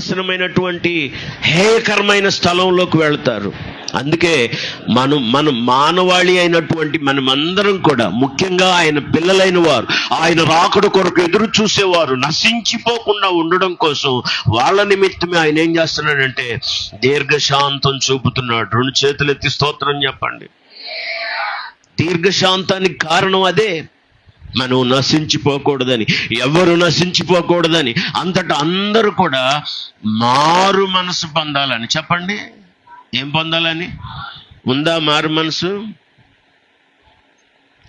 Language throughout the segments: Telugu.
నాశనమైనటువంటి హేయకరమైన స్థలంలోకి వెళ్తారు. అందుకే మన మానవాళి అయినటువంటి మనమందరం కూడా, ముఖ్యంగా ఆయన పిల్లలైన వారు, ఆయన రాకడ కొరకు ఎదురు చూసేవారు నశించిపోకుండా ఉండడం కోసం వాళ్ళ నిమిత్తమే ఆయన ఏం చేస్తున్నాడంటే దీర్ఘశాంతం చూపుతున్నాడు. 2 చేతులు ఎత్తి స్తోత్రం చెప్పండి. దీర్ఘశాంతానికి కారణం అదే. మనం నశించిపోకూడదని, ఎవరు నశించిపోకూడదని, అంతటా అందరూ కూడా మారు మనసు పొందాలని. చెప్పండి, ఏం పొందాలని? ఉందా మారు మనసు?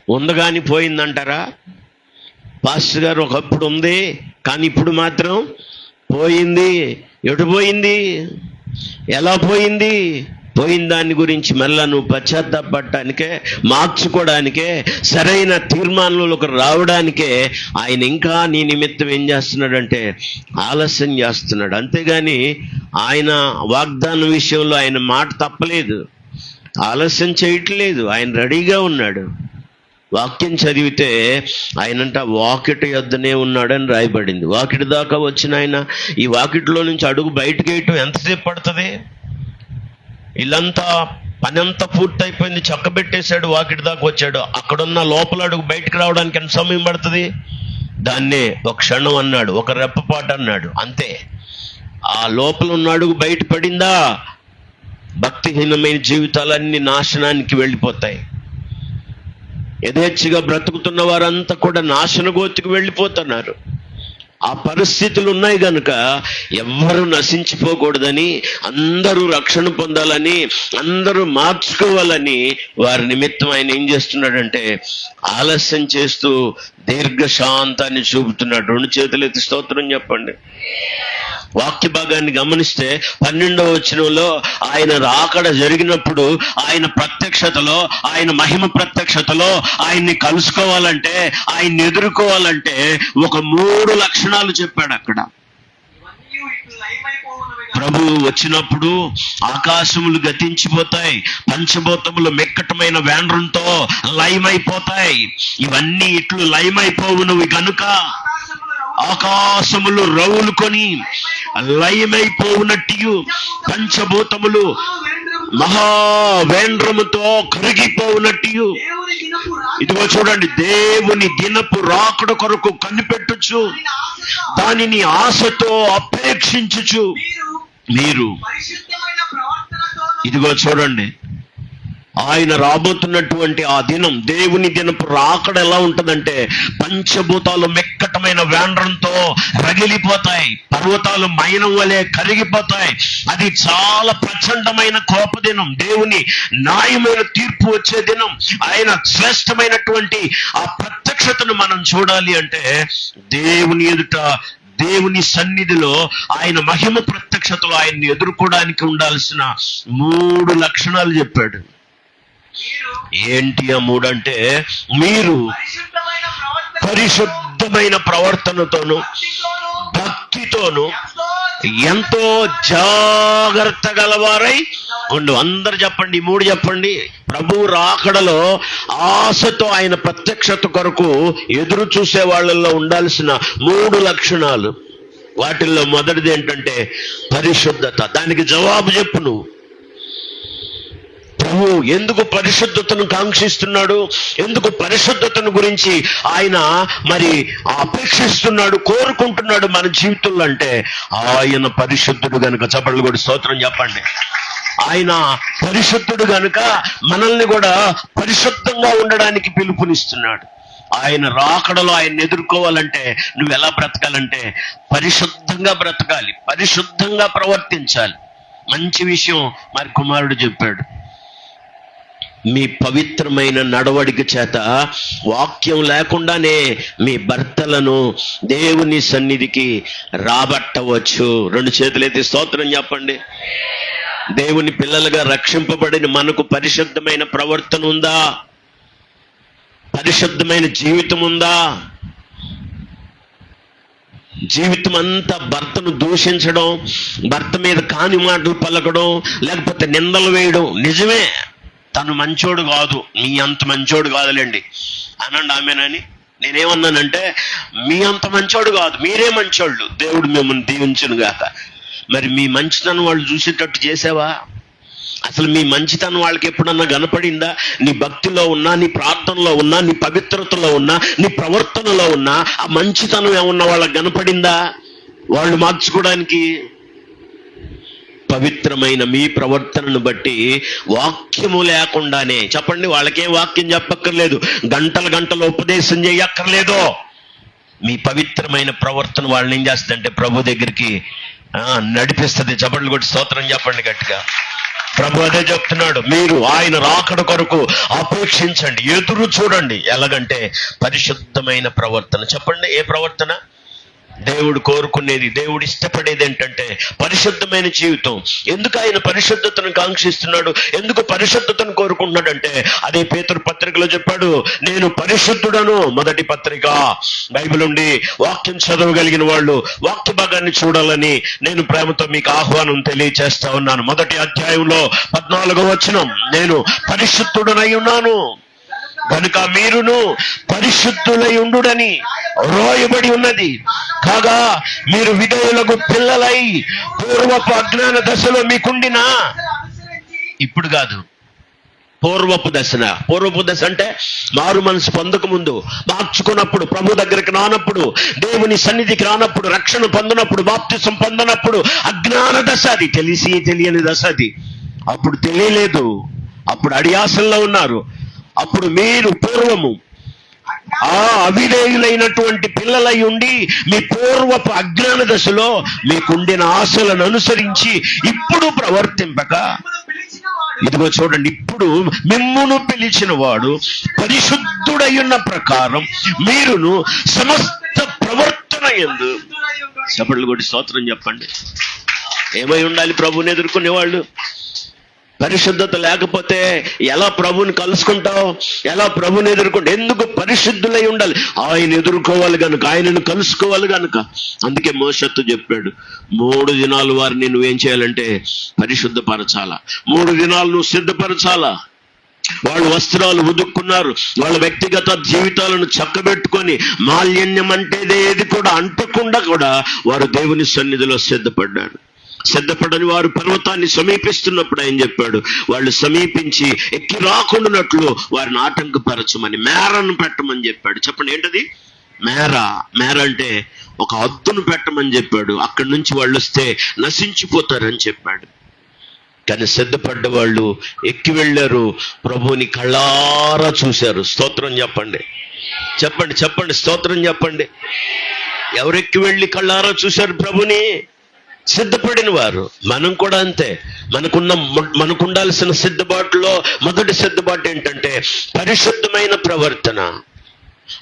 ఉంది కానీ పోయిందంటారా? పాస్టర్ గారు ఒకప్పుడు ఉంది కానీ ఇప్పుడు మాత్రం పోయింది. ఎటు పోయింది? ఎలా పోయింది? పోయిన దాని గురించి మళ్ళా నువ్వు పశ్చాత్తాపడటానికే, మార్చుకోవడానికే, సరైన తీర్మానంలోకి రావడానికే ఆయన ఇంకా నీ నిమిత్తం ఏం చేస్తున్నాడంటే ఆలస్యం చేస్తున్నాడు. అంతేగాని ఆయన వాగ్దానం విషయంలో ఆయన మాట తప్పలేదు, ఆలస్యం చేయట్లేదు. ఆయన రెడీగా ఉన్నాడు. వాక్యం చదివితే ఆయనంట వాకిటి యొద్దనే ఉన్నాడని రాయబడింది. వాకిటి దాకా వచ్చిన ఆయన ఈ వాకిటిలో నుంచి అడుగు బయటకు వేయటం ఎంతసేపు పడుతుంది? ఇల్లంతా పని అంతా పూర్తయిపోయింది, చక్కబెట్టేశాడు, వాకిటి దాకా వచ్చాడు. అక్కడున్న లోపల అడుగు బయటకు రావడానికి ఎంత సమయం పడుతుంది? దాన్నే ఒక క్షణం అన్నాడు, ఒక రెప్పపాటు అన్నాడు, అంతే. ఆ లోపల ఉన్న అడుగు బయట పడిందా, భక్తిహీనమైన జీవితాలన్నీ నాశనానికి వెళ్ళిపోతాయి. యథేచ్ఛగా బ్రతుకుతున్న వారంతా కూడా నాశనగోతికి వెళ్ళిపోతున్నారు. ఆ పరిస్థితులు ఉన్నాయి కనుక ఎవ్వరూ నశించిపోకూడదని, అందరూ రక్షణ పొందాలని, అందరూ మార్చుకోవాలని వారి నిమిత్తం ఆయన ఏం చేస్తున్నాడంటే ఆలస్యం చేస్తూ దీర్ఘశాంతాన్ని చూపుతున్నాడు. 2 చేతులు ఎత్తి స్తోత్రం చెప్పండి. వాక్య భాగాన్ని గమనిస్తే 12వ వచనంలో ఆయన రాకడ జరిగినప్పుడు, ఆయన ప్రత్యక్షతలో, ఆయన మహిమ ప్రత్యక్షతలో ఆయన్ని కలుసుకోవాలంటే, ఆయన్ని ఎదుర్కోవాలంటే ఒక 3 లక్షణాలు చెప్పాడు అక్కడ. ప్రభువు వచ్చినప్పుడు ఆకాశములు గతించిపోతాయి, పంచభూతములు మెక్కటమైన వేండ్రంతో లయమైపోతాయి. ఇవన్నీ ఇట్లు లయమైపోవునవి కనుక ఆకాశములు రౌలుకొని లయమైపోవునట్టు, పంచభూతములు మహావేంద్రముతో కరిగిపోవునట్టు. ఇదిగో చూడండి, దేవుని దినపు రాకడ కొరకు కనిపెట్టుచు, దానిని ఆశతో అపేక్షించుచు మీరు, ఇదిగో చూడండి, ఆయన రాబోతున్నటువంటి ఆ దినం, దేవుని దినపు రాకడ ఎలా ఉంటుందంటే పంచభూతాలు మెక్కటమైన వేండ్రంతో రగిలిపోతాయి, పర్వతాలు మైనం వలె కరిగిపోతాయి. అది చాలా ప్రచండమైన కోప దినం, దేవుని న్యాయమైన తీర్పు వచ్చే దినం. ఆయన శ్రేష్టమైనటువంటి ఆ ప్రత్యక్షతను మనం చూడాలి అంటే దేవుని ఎదుట, దేవుని సన్నిధిలో, ఆయన మహిమ ప్రత్యక్షతలో ఆయన్ని ఎదుర్కోవడానికి ఉండాల్సిన 3 లక్షణాలు చెప్పాడు. ఏంటి ఆ 3 అంటే, మీరు పరిశుద్ధమైన ప్రవర్తనతోను భక్తితోను ఎంతో జాగ్రత్త గలవారై ఉండు. అందరు చెప్పండి, 3 చెప్పండి. ప్రభు రాకడలో ఆశతో ఆయన ప్రత్యక్షత కొరకు ఎదురు చూసే వాళ్ళల్లో ఉండాల్సిన 3 లక్షణాలు. వాటిల్లో మొదటిది ఏంటంటే పరిశుద్ధత. దానికి జవాబు చెప్పు నువ్వు. ప్రభు ఎందుకు పరిశుద్ధతను కాంక్షిస్తున్నాడు, ఎందుకు పరిశుద్ధతను గురించి ఆయన మరి అపేక్షిస్తున్నాడు, కోరుకుంటున్నాడు మన జీవితంలో అంటే, ఆయన పరిశుద్ధుడు గనుక. చప్పట్లు కొట్టి స్తోత్రం చెప్పండి. ఆయన పరిశుద్ధుడు గనుక మనల్ని కూడా పరిశుద్ధంగా ఉండడానికి పిలుపునిస్తున్నాడు. ఆయన రాకడలో ఆయన్ని ఎదుర్కోవాలంటే నువ్వు ఎలా బ్రతకాలంటే పరిశుద్ధంగా బ్రతకాలి, పరిశుద్ధంగా ప్రవర్తించాలి. మంచి విషయం మరి కుమారుడు చెప్పాడు, మీ పవిత్రమైన నడవడిక చేత, వాక్యం లేకుండానే మీ భర్తలను దేవుని సన్నిధికి రాబట్టవచ్చు. 2 చేతులైతే స్తోత్రం చెప్పండి. దేవుని పిల్లలుగా రక్షింపబడిన మనకు పరిశుద్ధమైన ప్రవర్తన ఉందా? పరిశుద్ధమైన జీవితం ఉందా? జీవితం అంతా భర్తను దూషించడం, భర్త మీద కాని మాటలు పలకడం, లేకపోతే నిందలు వేయడం. నిజమే, తను మంచోడు కాదు, మీ అంత మంచోడు కాదులేండి అనండి ఆమెనని. నేనేమన్నానంటే మీ అంత మంచోడు కాదు, మీరే మంచోళ్ళు, దేవుడు మిమ్మల్ని దీవించును గాక. మరి మీ మంచితనం వాళ్ళు చూసేటట్టు చేసావా? అసలు మీ మంచితనం వాళ్ళకి ఎప్పుడన్నా కనపడిందా? నీ భక్తిలో ఉన్నా, నీ ప్రార్థనలో ఉన్నా, నీ పవిత్రతలో ఉన్నా, నీ ప్రవర్తనలో ఉన్నా ఆ మంచితనం ఏమన్నా వాళ్ళకి కనపడిందా వాళ్ళు మార్చుకోవడానికి? పవిత్రమైన మీ ప్రవర్తనను బట్టి వాక్యము లేకుండానే, చెప్పండి, వాళ్ళకేం వాక్యం చెప్పక్కర్లేదు, గంటలు గంటలు ఉపదేశం చేయక్కర్లేదు. మీ పవిత్రమైన ప్రవర్తన వాళ్ళని ఏం చేస్తుందంటే ప్రభు దగ్గరికి నడిపిస్తుంది. చప్పట్లు కొట్టి స్తోత్రం చెప్పండి గట్టిగా. ప్రభు అదే చెప్తున్నాడు, మీరు ఆయన రాకడ కొరకు అపేక్షించండి, ఎదురు చూడండి. ఎలాగంటే పరిశుద్ధమైన ప్రవర్తన. చెప్పండి, ఏ ప్రవర్తన? దేవుడు కోరుకునేది, దేవుడు ఇష్టపడేది ఏంటంటే పరిశుద్ధమైన జీవితం. ఎందుకు ఆయన పరిశుద్ధతను కాంక్షిస్తున్నాడు, ఎందుకు పరిశుద్ధతను కోరుకుంటున్నాడంటే అదే పేతురు పత్రికలో చెప్పాడు, నేను పరిశుద్ధుడను. మొదటి పత్రిక. బైబిల్ ఉండి వాక్యం చదవగలిగిన వాళ్ళు వాక్య భాగాన్ని చూడాలని నేను ప్రేమతో మీకు ఆహ్వానం తెలియచేస్తా ఉన్నాను. మొదటి అధ్యాయంలో 14వ వచనం, నేను పరిశుద్ధుడనై ఉన్నాను కనుక మీరును పరిశుద్ధులై ఉండుడని రాయబడి ఉన్నది. కాగా మీరు విధేయులకు పిల్లలై పూర్వపు అజ్ఞాన దశలో మీకుండిన, ఇప్పుడు కాదు, పూర్వపు దశన. పూర్వపు దశ అంటే మారు మనసు పొందక ముందు, మార్చుకున్నప్పుడు, ప్రభు దగ్గరికి రానప్పుడు, దేవుని సన్నిధికి రానప్పుడు, రక్షణ పొందినప్పుడు, బాప్తిసం పొందినప్పుడు అజ్ఞాన దశ. అది తెలిసి తెలియని దశ. అది అప్పుడు తెలియలేదు, అప్పుడు అడియాసంలో ఉన్నారు. అప్పుడు మీరు పూర్వము అవిధేయులైనటువంటి పిల్లలై ఉండి మీ పూర్వపు అజ్ఞాన దశలో మీకుండిన ఆశలను అనుసరించి ఇప్పుడు ప్రవర్తింపక, ఇదిగో చూడండి, ఇప్పుడు మిమ్మును పిలిచిన వాడు పరిశుద్ధుడయ్యున్న ప్రకారం మీరును సమస్త ప్రవర్తన యందు, చప్పట్లు కొట్టి స్తోత్రం చెప్పండి. ఏమై ఉండాలి ప్రభువుని ఎదుర్కొనేవాళ్ళు? పరిశుద్ధత లేకపోతే ఎలా ప్రభుని కలుసుకుంటావు? ఎలా ప్రభుని ఎదుర్కొంటే? ఎందుకు పరిశుద్ధులై ఉండాలి? ఆయన ఎదుర్కోవాలి కనుక, ఆయనను కలుసుకోవాలి కనుక. అందుకే మోషేతో చెప్పాడు, 3 దినాలు వారిని నువ్వేం చేయాలంటే పరిశుద్ధపరచాలా, 3 దినాలు నువ్వు సిద్ధపరచాలా. వాళ్ళు వస్త్రాలు ఉదుక్కున్నారు, వాళ్ళ వ్యక్తిగత జీవితాలను చక్కబెట్టుకొని మాలిన్యం అంటేదే ఏది కూడా అంటకుండా కూడా వారు దేవుని సన్నిధిలో సిద్ధపడ్డారు. సిద్ధపడని వారు పర్వతాన్ని సమీపిస్తున్నప్పుడు ఆయన చెప్పాడు, వాళ్ళు సమీపించి ఎక్కి రాకుండానట్లు వారిని ఆటంకపరచమని, మేరను పెట్టమని చెప్పాడు. చెప్పండి, ఏంటది మేర? మేర అంటే ఒక హద్దును పెట్టమని చెప్పాడు. అక్కడి నుంచి వాళ్ళు వస్తే నశించిపోతారని చెప్పాడు. కానీ సిద్ధపడ్డ వాళ్ళు ఎక్కి వెళ్ళారు, ప్రభువుని కళ్ళారా చూశారు. స్తోత్రం చెప్పండి, చెప్పండి, చెప్పండి, స్తోత్రం చెప్పండి. ఎవరెక్కి వెళ్ళి కళ్ళారా చూశారు ప్రభుని? సిద్ధపడిన వారు. మనం కూడా అంతే. మనకుండాల్సిన సిద్ధబాటులో మొదటి సిద్ధబాటు ఏంటంటే పరిశుద్ధమైన ప్రవర్తన.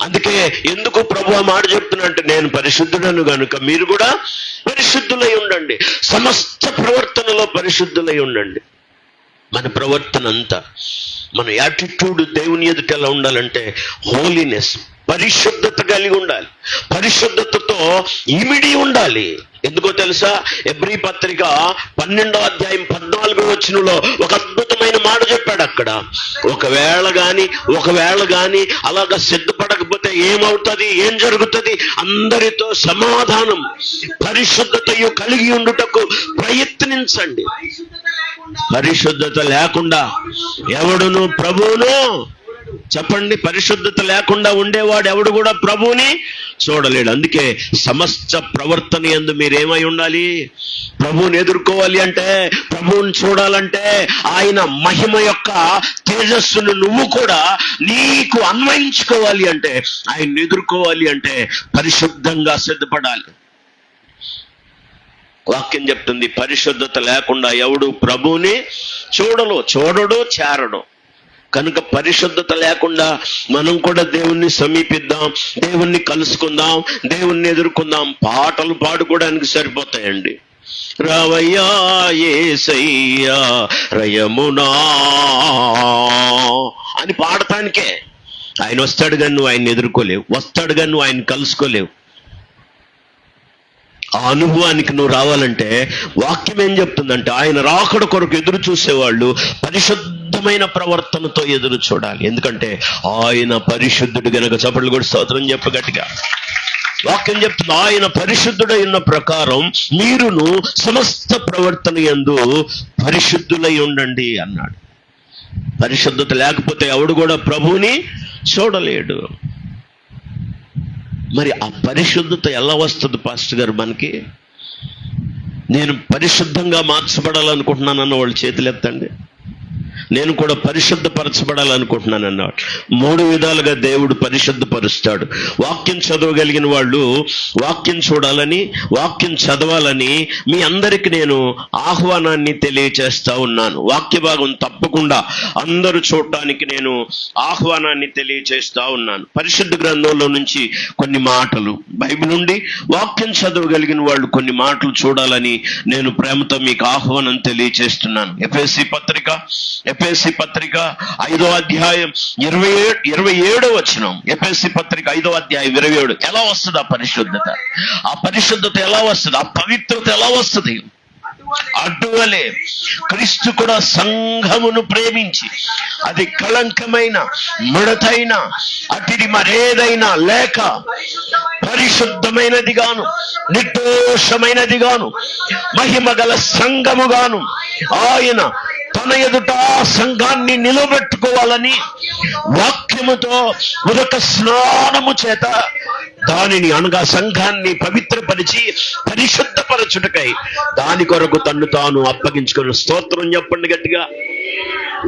అందుకే ఎందుకు ప్రభు ఆ మాట చెప్తున్నా అంటే, నేను పరిశుద్ధుడను కనుక మీరు కూడా పరిశుద్ధులై ఉండండి, సమస్త ప్రవర్తనలో పరిశుద్ధులై ఉండండి. మన ప్రవర్తన అంతా, మన యాటిట్యూడ్ దేవుని ఎదుట ఎలా ఉండాలంటే హోలీనెస్, పరిశుద్ధత కలిగి ఉండాలి. పరిశుద్ధతతో ఇమిడి ఉండాలి. ఎందుకో తెలుసా? ఎబ్రీ పత్రిక 12వ అధ్యాయం 14వ వచనంలో ఒక అద్భుతమైన మాట చెప్పాడు. అక్కడ ఒకవేళ గాని అలాగా సిద్ధపడకపోతే ఏమవుతుంది, ఏం జరుగుతుంది? అందరితో సమాధానం పరిశుద్ధతయు కలిగి ఉండుటకు ప్రయత్నించండి. పరిశుద్ధత లేకుండా ఎవడును ప్రభువును, చెప్పండి, పరిశుద్ధత లేకుండా ఉండేవాడు ఎవడు కూడా ప్రభువుని చూడలేడు. అందుకే సమస్త ప్రవర్తన యందు మీరేమై ఉండాలి? ప్రభువుని ఎదుర్కోవాలి అంటే, ప్రభువుని చూడాలంటే, ఆయన మహిమ యొక్క తేజస్సును నువ్వు కూడా నీకు అన్వయించుకోవాలి అంటే, ఆయన్ని ఎదుర్కోవాలి అంటే పరిశుద్ధంగా సిద్ధపడాలి. వాక్యం చెప్తుంది, పరిశుద్ధత లేకుండా ఎవడు ప్రభువుని చూడడు, చేరడు. కనుక పరిశుద్ధత లేకుండా మనం కూడా దేవుణ్ణి సమీపిద్దాం, దేవుణ్ణి కలుసుకుందాం, దేవుణ్ణి ఎదుర్కొందాం. పాటలు పాడుకోవడానికి సరిపోతాయండి. రావయ్యా యేసయ్యా రయమునా అని పాడటానికే. ఆయన వస్తాడు కానీ నువ్వు ఆయన్ని ఎదుర్కోలేవు, వస్తాడు కానీ నువ్వు ఆయన కలుసుకోలేవు. ఆ అనుభవానికి నువ్వు రావాలంటే వాక్యం ఏం చెప్తుందంటే, ఆయన రాకడ కొరకు ఎదురు చూసేవాళ్ళు పరిశుద్ధమైన ప్రవర్తనతో ఎదురు చూడాలి. ఎందుకంటే ఆయన పరిశుద్ధుడు గనక. చప్పట్లు కూడా స్తోత్రం చెప్ప గట్టిగా. వాక్యం చెప్తుంది, ఆయన పరిశుద్ధుడై ఉన్న ప్రకారం మీరును సమస్త ప్రవర్తన యందు పరిశుద్ధులై ఉండండి అన్నాడు. పరిశుద్ధత లేకపోతే ఎవడు కూడా ప్రభువుని చూడలేడు. మరి ఆ పరిశుద్ధత ఎలా వస్తుంది పాస్టర్ గారు మనకి? నేను పరిశుద్ధంగా మార్చబడాలనుకుంటున్నాను అన్న వాళ్ళు చేతులు ఎత్తండి. నేను కూడా పరిశుద్ధపరచబడాలనుకుంటున్నాను అన్నాడు. 3 విధాలుగా దేవుడు పరిశుద్ధపరుస్తాడు. వాక్యం చదవగలిగిన వాళ్ళు వాక్యం చూడాలని, వాక్యం చదవాలని మీ అందరికి నేను ఆహ్వానాన్ని తెలియచేస్తా ఉన్నాను. వాక్య భాగం తప్పకుండా అందరూ చూడటానికి నేను ఆహ్వానాన్ని తెలియచేస్తా ఉన్నాను. పరిశుద్ధ గ్రంథంలో నుంచి కొన్ని మాటలు, బైబిల్ నుండి వాక్యం చదవగలిగిన వాళ్ళు కొన్ని మాటలు చూడాలని నేను ప్రేమతో మీకు ఆహ్వానం తెలియచేస్తున్నాను. ఎఫెసీ పత్రిక 5వ అధ్యాయం 27వ వచనం. ఎఫెసీ పత్రిక 5వ అధ్యాయం 27. ఎలా వస్తుంది ఆ పరిశుద్ధత? ఆ పరిశుద్ధత ఎలా వస్తుంది? ఆ పవిత్రత ఎలా వస్తుంది? అటువలే క్రీస్తు కూడా సంఘమును ప్రేమించి అది కళంకమైన, ముడతైన, అటిది మరేదైనా లేక పరిశుద్ధమైనదిగాను, నిర్దోషమైనదిగాను, మహిమగల సంఘముగాను ఆయన తన ఎదుట సంఘాన్ని నిలబెట్టుకోవాలని వాక్యముతో ఉదక స్నానము చేత దానిని, అనగా సంఘాన్ని పవిత్రపరిచి పరిశుద్ధపరచుటకై దాని కొరకు తన్ను తాను అప్పగించుకుని. స్తోత్రం చెప్పండి గట్టిగా.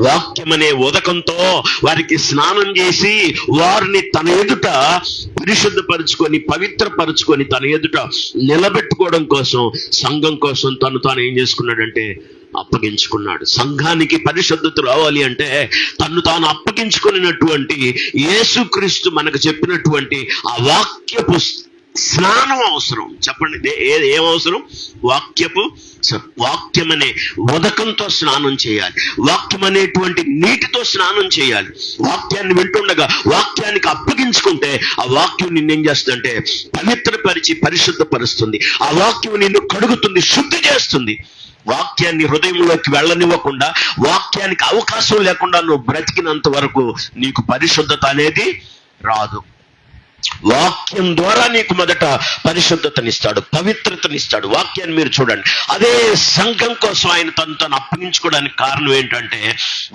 వాక్యమనే ఉదకంతో వారికి స్నానం చేసి వారిని తన ఎదుట పరిశుద్ధపరుచుకొని, పవిత్రపరుచుకొని తన ఎదుట నిలబెట్టుకోవడం కోసం, సంఘం కోసం తను తాను ఏం చేసుకున్నాడంటే అప్పగించుకున్నాడు. సంఘానికి పరిశుద్ధత రావాలి అంటే తన్ను తాను అప్పగించుకున్నటువంటి యేసుక్రీస్తు మనకు చెప్పినటువంటి ఆ వాక్యపు స్నానం అవసరం. చెప్పండి, ఏం అవసరం? వాక్యం అనే ఉదకంతో స్నానం చేయాలి. వాక్యం అనేటువంటి నీటితో స్నానం చేయాలి. వాక్యాన్ని వింటుండగా వాక్యానికి అప్పగించుకుంటే ఆ వాక్యం నిన్నేం చేస్తుందంటే పవిత్రపరిచి పరిశుద్ధపరుస్తుంది. ఆ వాక్యం నిన్ను కడుగుతుంది, శుద్ధి చేస్తుంది. వాక్యాన్ని హృదయంలోకి వెళ్ళనివ్వకుండా, వాక్యానికి అవకాశం లేకుండా నువ్వు బ్రతికినంత వరకు నీకు పరిశుద్ధత అనేది రాదు. వాక్యం ద్వారా నీకు మొదట పరిశుద్ధతనిస్తాడు, పవిత్రతనిస్తాడు. వాక్యాన్ని మీరు చూడండి. అదే సంఘం కోసం ఆయన తను అప్పగించుకోవడానికి కారణం ఏంటంటే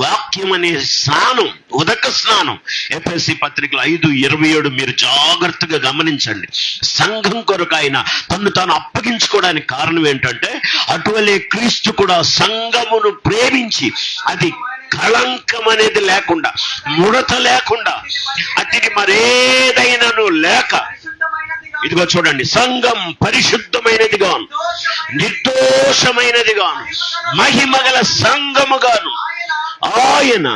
వాక్యం అనే స్నానం, ఉదక స్నానం. ఎఫెసీ పత్రికలు 5:27 మీరు జాగ్రత్తగా గమనించండి. సంఘం కొరకు ఆయన తను తాను అప్పగించుకోవడానికి కారణం ఏంటంటే అటువలే క్రీస్తు కూడా సంఘమును ప్రేమించి అది కళంకం అనేది లేకుండా, ముడత లేకుండా, అతికి మరేదైనాను లేక, ఇదిగో చూడండి, సంఘం పరిశుద్ధమైనదిగాను, నిర్దోషమైనదిగాను, మహిమగల సంఘముగాను ఆయన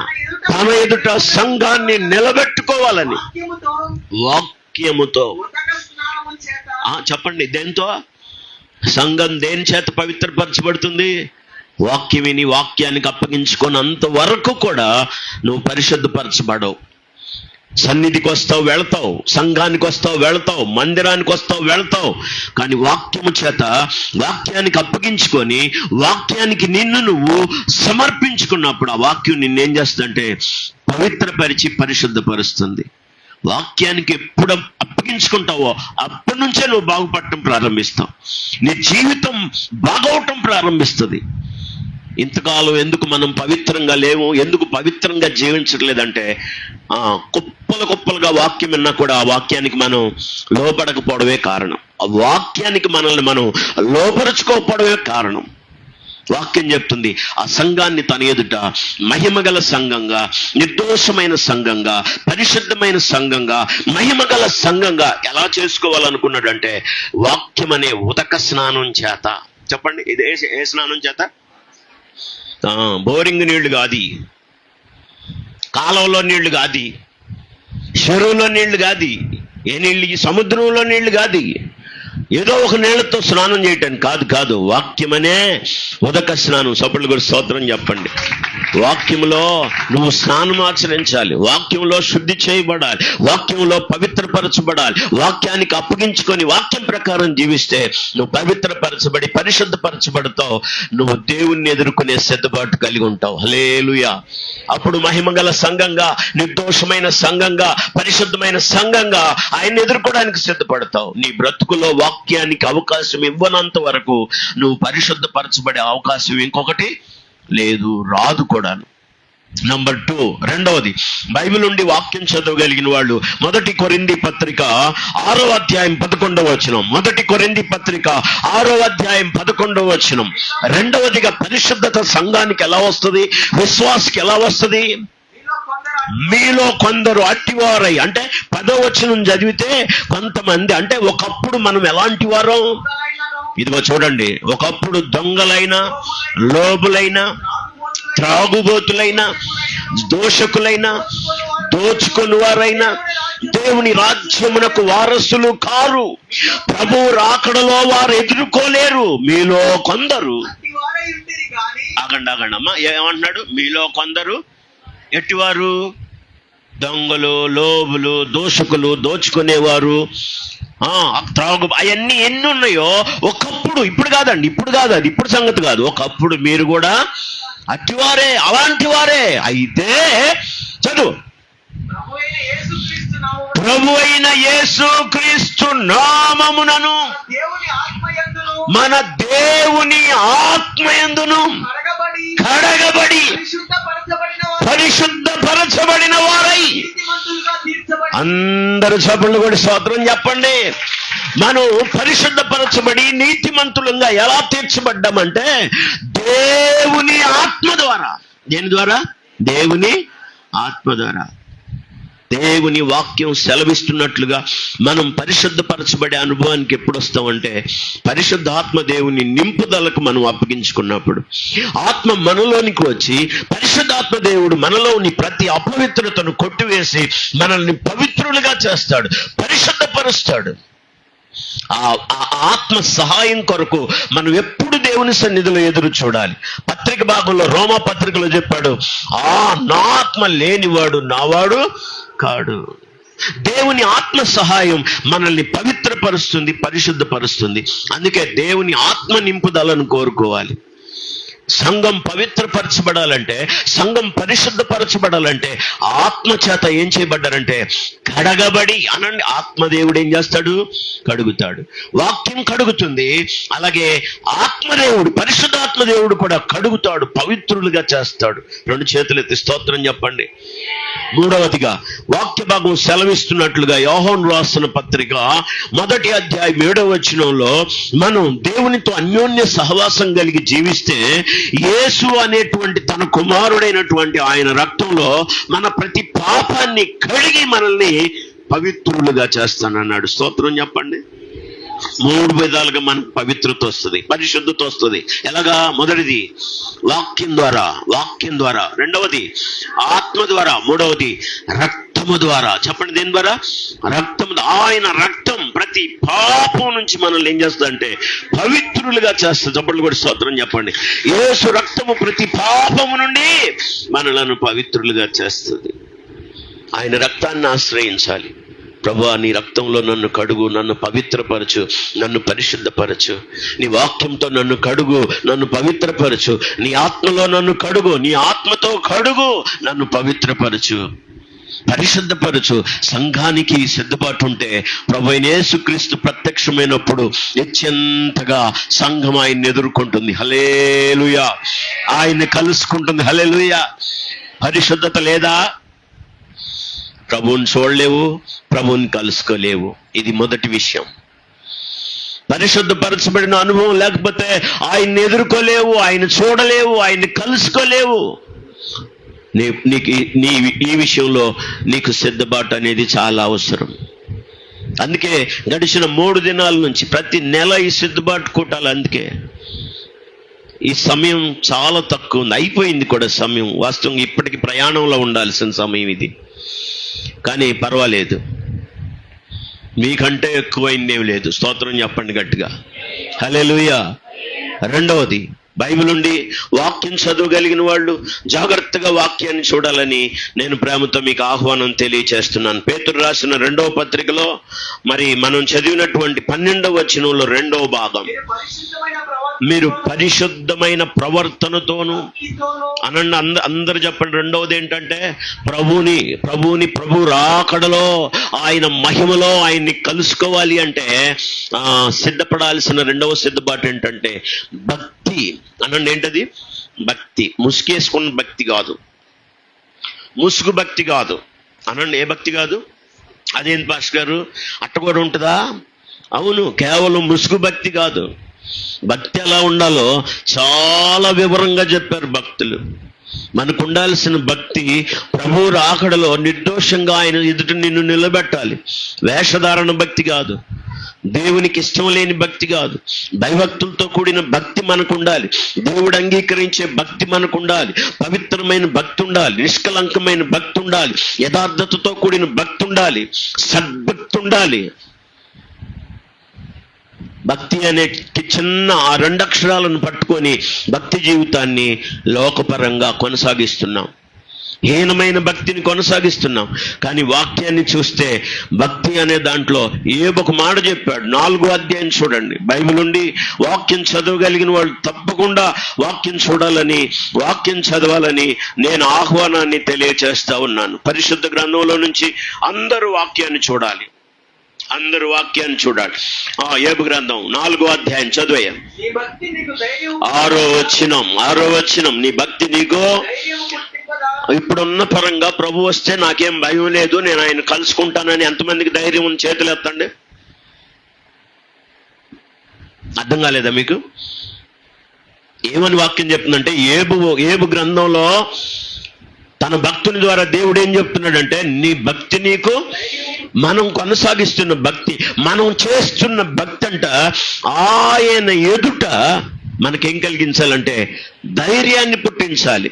తన ఎదుట సంఘాన్ని నిలబెట్టుకోవాలని వాక్యముతో. చెప్పండి, దేంతో? సంఘం దేని చేత పవిత్రపరచబడుతుంది? వాక్యం విని వాక్యానికి అప్పగించుకున్నంత వరకు కూడా నువ్వు పరిశుద్ధపరచబడవు. సన్నిధికి వస్తావు, వెళతావు, సంఘానికి వస్తావు, వెళతావు, మందిరానికి వస్తావు, వెళతావు. కానీ వాక్యము చేత వాక్యానికి అప్పగించుకొని వాక్యానికి నిన్ను నువ్వు సమర్పించుకున్నప్పుడు ఆ వాక్యం నిన్నేం చేస్తుందంటే పవిత్రపరిచి పరిశుద్ధపరుస్తుంది. వాక్యానికి ఎప్పుడు అప్పగించుకుంటావో అప్పటి నుంచే నువ్వు బాగుపడటం ప్రారంభిస్తావు. నీ జీవితం బాగవటం ప్రారంభిస్తుంది. ఇంతకాలం ఎందుకు మనం పవిత్రంగా లేవు, ఎందుకు పవిత్రంగా జీవించట్లేదంటే కుప్పలుగా వాక్యం విన్నా కూడా ఆ వాక్యానికి మనం లోపడకపోవడమే కారణం. ఆ వాక్యానికి మనల్ని మనం లోపరుచుకోకపోవడమే కారణం. వాక్యం చెప్తుంది ఆ సంఘాన్ని తన ఎదుట మహిమగల సంఘంగా, నిర్దోషమైన సంఘంగా, పరిశుద్ధమైన సంఘంగా, మహిమగల సంఘంగా ఎలా చేసుకోవాలనుకున్నాడంటే వాక్యం అనే ఉదక స్నానం చేత. చెప్పండి, ఇది ఏ స్నానం చేత? బోరింగ్ నీళ్లు కాదు, కాలంలో నీళ్లు కాదు, చెరువులో నీళ్లు కాదు, ఏ నీళ్ళు? సముద్రంలో నీళ్లు కాదు. ఏదో ఒక నీళ్లతో స్నానం చేయటానికి కాదు. వాక్యమనే ఉదక స్నానం. సభ్యులు కూడా స్తోత్రం చెప్పండి. వాక్యంలో నువ్వు స్నానం ఆచరించాలి, వాక్యంలో శుద్ధి చేయబడాలి, వాక్యంలో పవిత్రపరచబడాలి. వాక్యానికి అప్పగించుకొని వాక్యం ప్రకారం జీవిస్తే నువ్వు పవిత్రపరచబడి పరిశుద్ధపరచబడతావు. నువ్వు దేవుణ్ణి ఎదుర్కొనే సిద్ధపాటు కలిగి ఉంటావు. హల్లెలూయా. అప్పుడు మహిమగల సంఘంగా, నిర్దోషమైన సంఘంగా, పరిశుద్ధమైన సంఘంగా ఆయన్ని ఎదుర్కోవడానికి సిద్ధపడతావు. నీ బ్రతుకులో వాక్యానికి అవకాశం ఇవ్వనంత వరకు నువ్వు పరిశుద్ధపరచబడే అవకాశం ఇంకొకటి లేదు, రాదు కూడాను. నంబర్ 2, రెండవది, బైబిల్ నుండి వాక్యం చదవగలిగిన వాళ్ళు 1 కొరింథీ పత్రిక 6వ అధ్యాయం 11వ వచనం. 1 కొరింథీ పత్రిక 6వ అధ్యాయం 11వ వచనం. రెండవదిగా, పరిశుద్ధత సంఘానికి ఎలా వస్తుంది, విశ్వాసకి ఎలా వస్తుంది? మీలో కొందరు అట్టివారై, అంటే 10వ వచనం చదివితే కొంతమంది, అంటే ఒకప్పుడు మనం ఎలాంటి వారం? ఇదిగో చూడండి, ఒకప్పుడు దొంగలైన, లోబులైన, త్రాగుబోతులైన, దోషకులైన, దోచుకొని వారైన, దేవుని రాజ్యమునకు వారసులు కారు, ప్రభువు రాకడలో వారు ఎదుర్కోలేరు. మీలో కొందరు, ఆగండి ఏమంటున్నాడు? మీలో కొందరు ఎట్టివారు? దొంగలు, లోబులు, దోషకులు, దోచుకునేవారు, త్రాగు, అవన్నీ ఎన్ని ఉన్నాయో ఒకప్పుడు. ఇప్పుడు కాదండి, ఇప్పుడు సంగతి కాదు. ఒకప్పుడు మీరు కూడా అట్టివారే, అలాంటి వారే. అయితే చదువు, ప్రభు అయిన యేసుక్రీస్తు నామమునను మన దేవుని ఆత్మయందును కడగబడి పరిశుద్ధపరచబడిన వారై, అందరు సభలు కూడా స్తోత్రం చెప్పండి. మనం పరిశుద్ధపరచబడి నీతిమంతులంగా ఎలా తీర్చబడ్డామంటే దేవుని ఆత్మ ద్వారా. దేని ద్వారా? దేవుని ఆత్మ ద్వారా. దేవుని వాక్యం సెలవిస్తున్నట్లుగా మనం పరిశుద్ధపరచబడే అనుభవానికి ఎప్పుడు వస్తామంటే పరిశుద్ధాత్మ దేవుని నింపుదలకు మనం అప్పగించుకున్నప్పుడు. ఆత్మ మనలోనికి వచ్చి పరిశుద్ధాత్మ దేవుడు మనలోని ప్రతి అపవిత్రతను కొట్టివేసి మనల్ని పవిత్రులుగా చేస్తాడు, పరిశుద్ధపరుస్తాడు. ఆ ఆత్మ సహాయం కొరకు మనం ఎప్పుడు దేవుని సన్నిధిలో ఎదురు చూడాలి. పత్రిక భాగంలో, రోమా పత్రికలో చెప్పాడు, నా ఆత్మ లేనివాడు నావాడు కాడు. దేవుని ఆత్మ సహాయం మనల్ని పవిత్రపరుస్తుంది, పరిశుద్ధపరుస్తుంది. అందుకే దేవుని ఆత్మ నింపుదలను కోరుకోవాలి. సంఘం పవిత్రపరచబడాలంటే, సంఘం పరిశుద్ధపరచబడాలంటే ఆత్మ చేత ఏం చేయబడ్డారంటే కడగబడి. అనండి, ఆత్మదేవుడు ఏం చేస్తాడు? కడుగుతాడు. వాక్యం కడుగుతుంది, అలాగే ఆత్మదేవుడు, పరిశుద్ధాత్మదేవుడు కూడా కడుగుతాడు, పవిత్రులుగా చేస్తాడు. 2 చేతులు ఎత్తి స్తోత్రం చెప్పండి. మూడవదిగా, వాక్య భాగం సెలవిస్తున్నట్లుగా యోహాను రాసిన పత్రిక 1వ అధ్యాయం 7వ వచనంలో మనం దేవునితో అన్యోన్య సహవాసం కలిగి జీవిస్తే యేసు అనేటువంటి తన కుమారుడైనటువంటి ఆయన రక్తంలో మన ప్రతి పాపాన్ని కడిగి మనల్ని పవిత్రులుగా చేస్తానన్నాడు. స్తోత్రం చెప్పండి. 3 విధాలుగా మనకు పవిత్రత వస్తుంది, పరిశుద్ధత వస్తుంది. ఎలాగా? మొదటిది వాక్యం ద్వారా, రెండవది ఆత్మ ద్వారా, మూడవది రక్తము ద్వారా. చెప్పండి, దేని ద్వారా? రక్తము. ఆయన రక్తం ప్రతి పాపం నుంచి మనల్ని ఏం చేస్తుందంటే పవిత్రులుగా చేస్తుంది. చెప్పండి కూడా స్తోత్రం చెప్పండి. యేసు రక్తము ప్రతి పాపము నుండి మనలను పవిత్రులుగా చేస్తుంది. ఆయన రక్తాన్ని ఆశ్రయించాలి. ప్రభువా, నీ రక్తంలో నన్ను కడుగు, నన్ను పవిత్రపరచు, నన్ను పరిశుద్ధపరచు. నీ వాక్యంతో నన్ను కడుగు, నన్ను పవిత్రపరచు. నీ ఆత్మలో నన్ను కడుగు, నీ ఆత్మతో కడుగు, నన్ను పవిత్రపరచు, పరిశుద్ధపరచు. సంఘానికి సిద్ధపాటు ఉంటే ప్రభువైన యేసుక్రీస్తు ప్రత్యక్షమైనప్పుడు నిత్యంతగా సంఘం ఆయన్ని ఎదుర్కొంటుంది. హల్లెలూయా. ఆయన్ని కలుసుకుంటుంది. హల్లెలూయా. పరిశుద్ధత లేదా, ప్రభువుని చూడలేవు, ప్రభువుని కలుసుకోలేవు. ఇది మొదటి విషయం. పరిశుద్ధపరచబడిన అనుభవం లేకపోతే ఆయన్ని ఎదుర్కోలేవు, ఆయన చూడలేవు, ఆయన్ని కలుసుకోలేవు. ఈ విషయంలో నీకు సిద్ధపాటు అనేది చాలా అవసరం. అందుకే గడిచిన 3 దినాల నుంచి ప్రతి నెల ఈ సిద్ధపాటు కూటాలు. అందుకే ఈ సమయం చాలా తక్కువ ఉంది, అయిపోయింది కూడా సమయం. వాస్తవంగా ఇప్పటికి ప్రయాణంలో ఉండాల్సిన సమయం ఇది, కానీ పర్వాలేదు. మీకంటే ఎక్కువైంది ఏమి లేదు. స్తోత్రం చెప్పండి గట్టిగా, హల్లెలూయా. రెండవది, బైబిల్ నుండి వాక్యం చదవగలిగిన వాళ్ళు జాగ్రత్తగా వాక్యాన్ని చూడాలని నేను ప్రేమతో మీకు ఆహ్వానం తెలియచేస్తున్నాను. పేతురు రాసిన 2వ పత్రికలో మరి మనం చదివినటువంటి 12వ వచనంలో 2వ భాగం, మీరు పరిశుద్ధమైన ప్రవర్తనతోను అనండి. అందరు చెప్పండి. రెండవది ఏంటంటే ప్రభు రాకడలో ఆయన మహిమలో ఆయన్ని కలుసుకోవాలి అంటే సిద్ధపడాల్సిన రెండవ సిద్ధపాటు ఏంటంటే భక్తి అనండి. ఏంటది? భక్తి. ముసుగేసుకున్న భక్తి కాదు, ముసుగు భక్తి కాదు అనండి. ఏ భక్తి కాదు? అదేంటి పాస్టర్ గారు, అట్ట కూడా ఉంటుందా? అవును, కేవలం ముసుగు భక్తి కాదు. భక్తి ఎలా ఉండాలో చాలా వివరంగా చెప్పారు భక్తులు. మనకు ఉండాల్సిన భక్తి ప్రభు రాకడలో నిర్దోషంగా ఆయన ఎదుట నిన్ను నిలబెట్టాలి. వేషధారణ భక్తి కాదు, దేవునికి ఇష్టం లేని భక్తి కాదు, భయభక్తులతో కూడిన భక్తి మనకు ఉండాలి. దేవుడు అంగీకరించే భక్తి మనకు ఉండాలి. పవిత్రమైన భక్తి ఉండాలి, నిష్కలంకమైన భక్తి ఉండాలి, యథార్థతతో కూడిన భక్తి ఉండాలి, సద్భక్తి ఉండాలి. భక్తి అనే చిన్న ఆ 2 అక్షరాలను పట్టుకొని భక్తి జీవితాన్ని లోకపరంగా కొనసాగిస్తున్నాం, హీనమైన భక్తిని కొనసాగిస్తున్నాం. కానీ వాక్యాన్ని చూస్తే భక్తి అనే దాంట్లో ఏబొక మాట చెప్పాడు. 4వ అధ్యాయం చూడండి. బైబిల్ నుండి వాక్యం చదవగలిగిన వాళ్ళు తప్పకుండా వాక్యం చూడాలని, వాక్యం చదవాలని నేను ఆహ్వానాన్ని తెలియచేస్తా ఉన్నాను. పరిశుద్ధ గ్రంథంలో నుంచి అందరూ వాక్యాన్ని చూడాలి, అందరూ వాక్యాన్ని చూడాలి. యోబు గ్రంథం 4వ అధ్యాయం చదివాం. 6వ వచనం, నీ భక్తి నీకు ఇప్పుడున్న పరంగా ప్రభు వస్తే నాకేం భయం లేదు, నేను ఆయన కలుసుకుంటానని ఎంతమందికి ధైర్యం ఉంది? చేతులు ఎత్తండి. అర్థం కాలేదా మీకు? ఏమని వాక్యం చెప్తుందంటే, ఏబు గ్రంథంలో తన భక్తుని ద్వారా దేవుడు ఏం చెప్తున్నాడంటే, నీ భక్తి నీకు, మనం కొనసాగిస్తున్న భక్తి, మనం చేస్తున్న భక్తి అంట ఆయన ఎదుట మనకేం కలిగించాలంటే ధైర్యాన్ని పుట్టించాలి.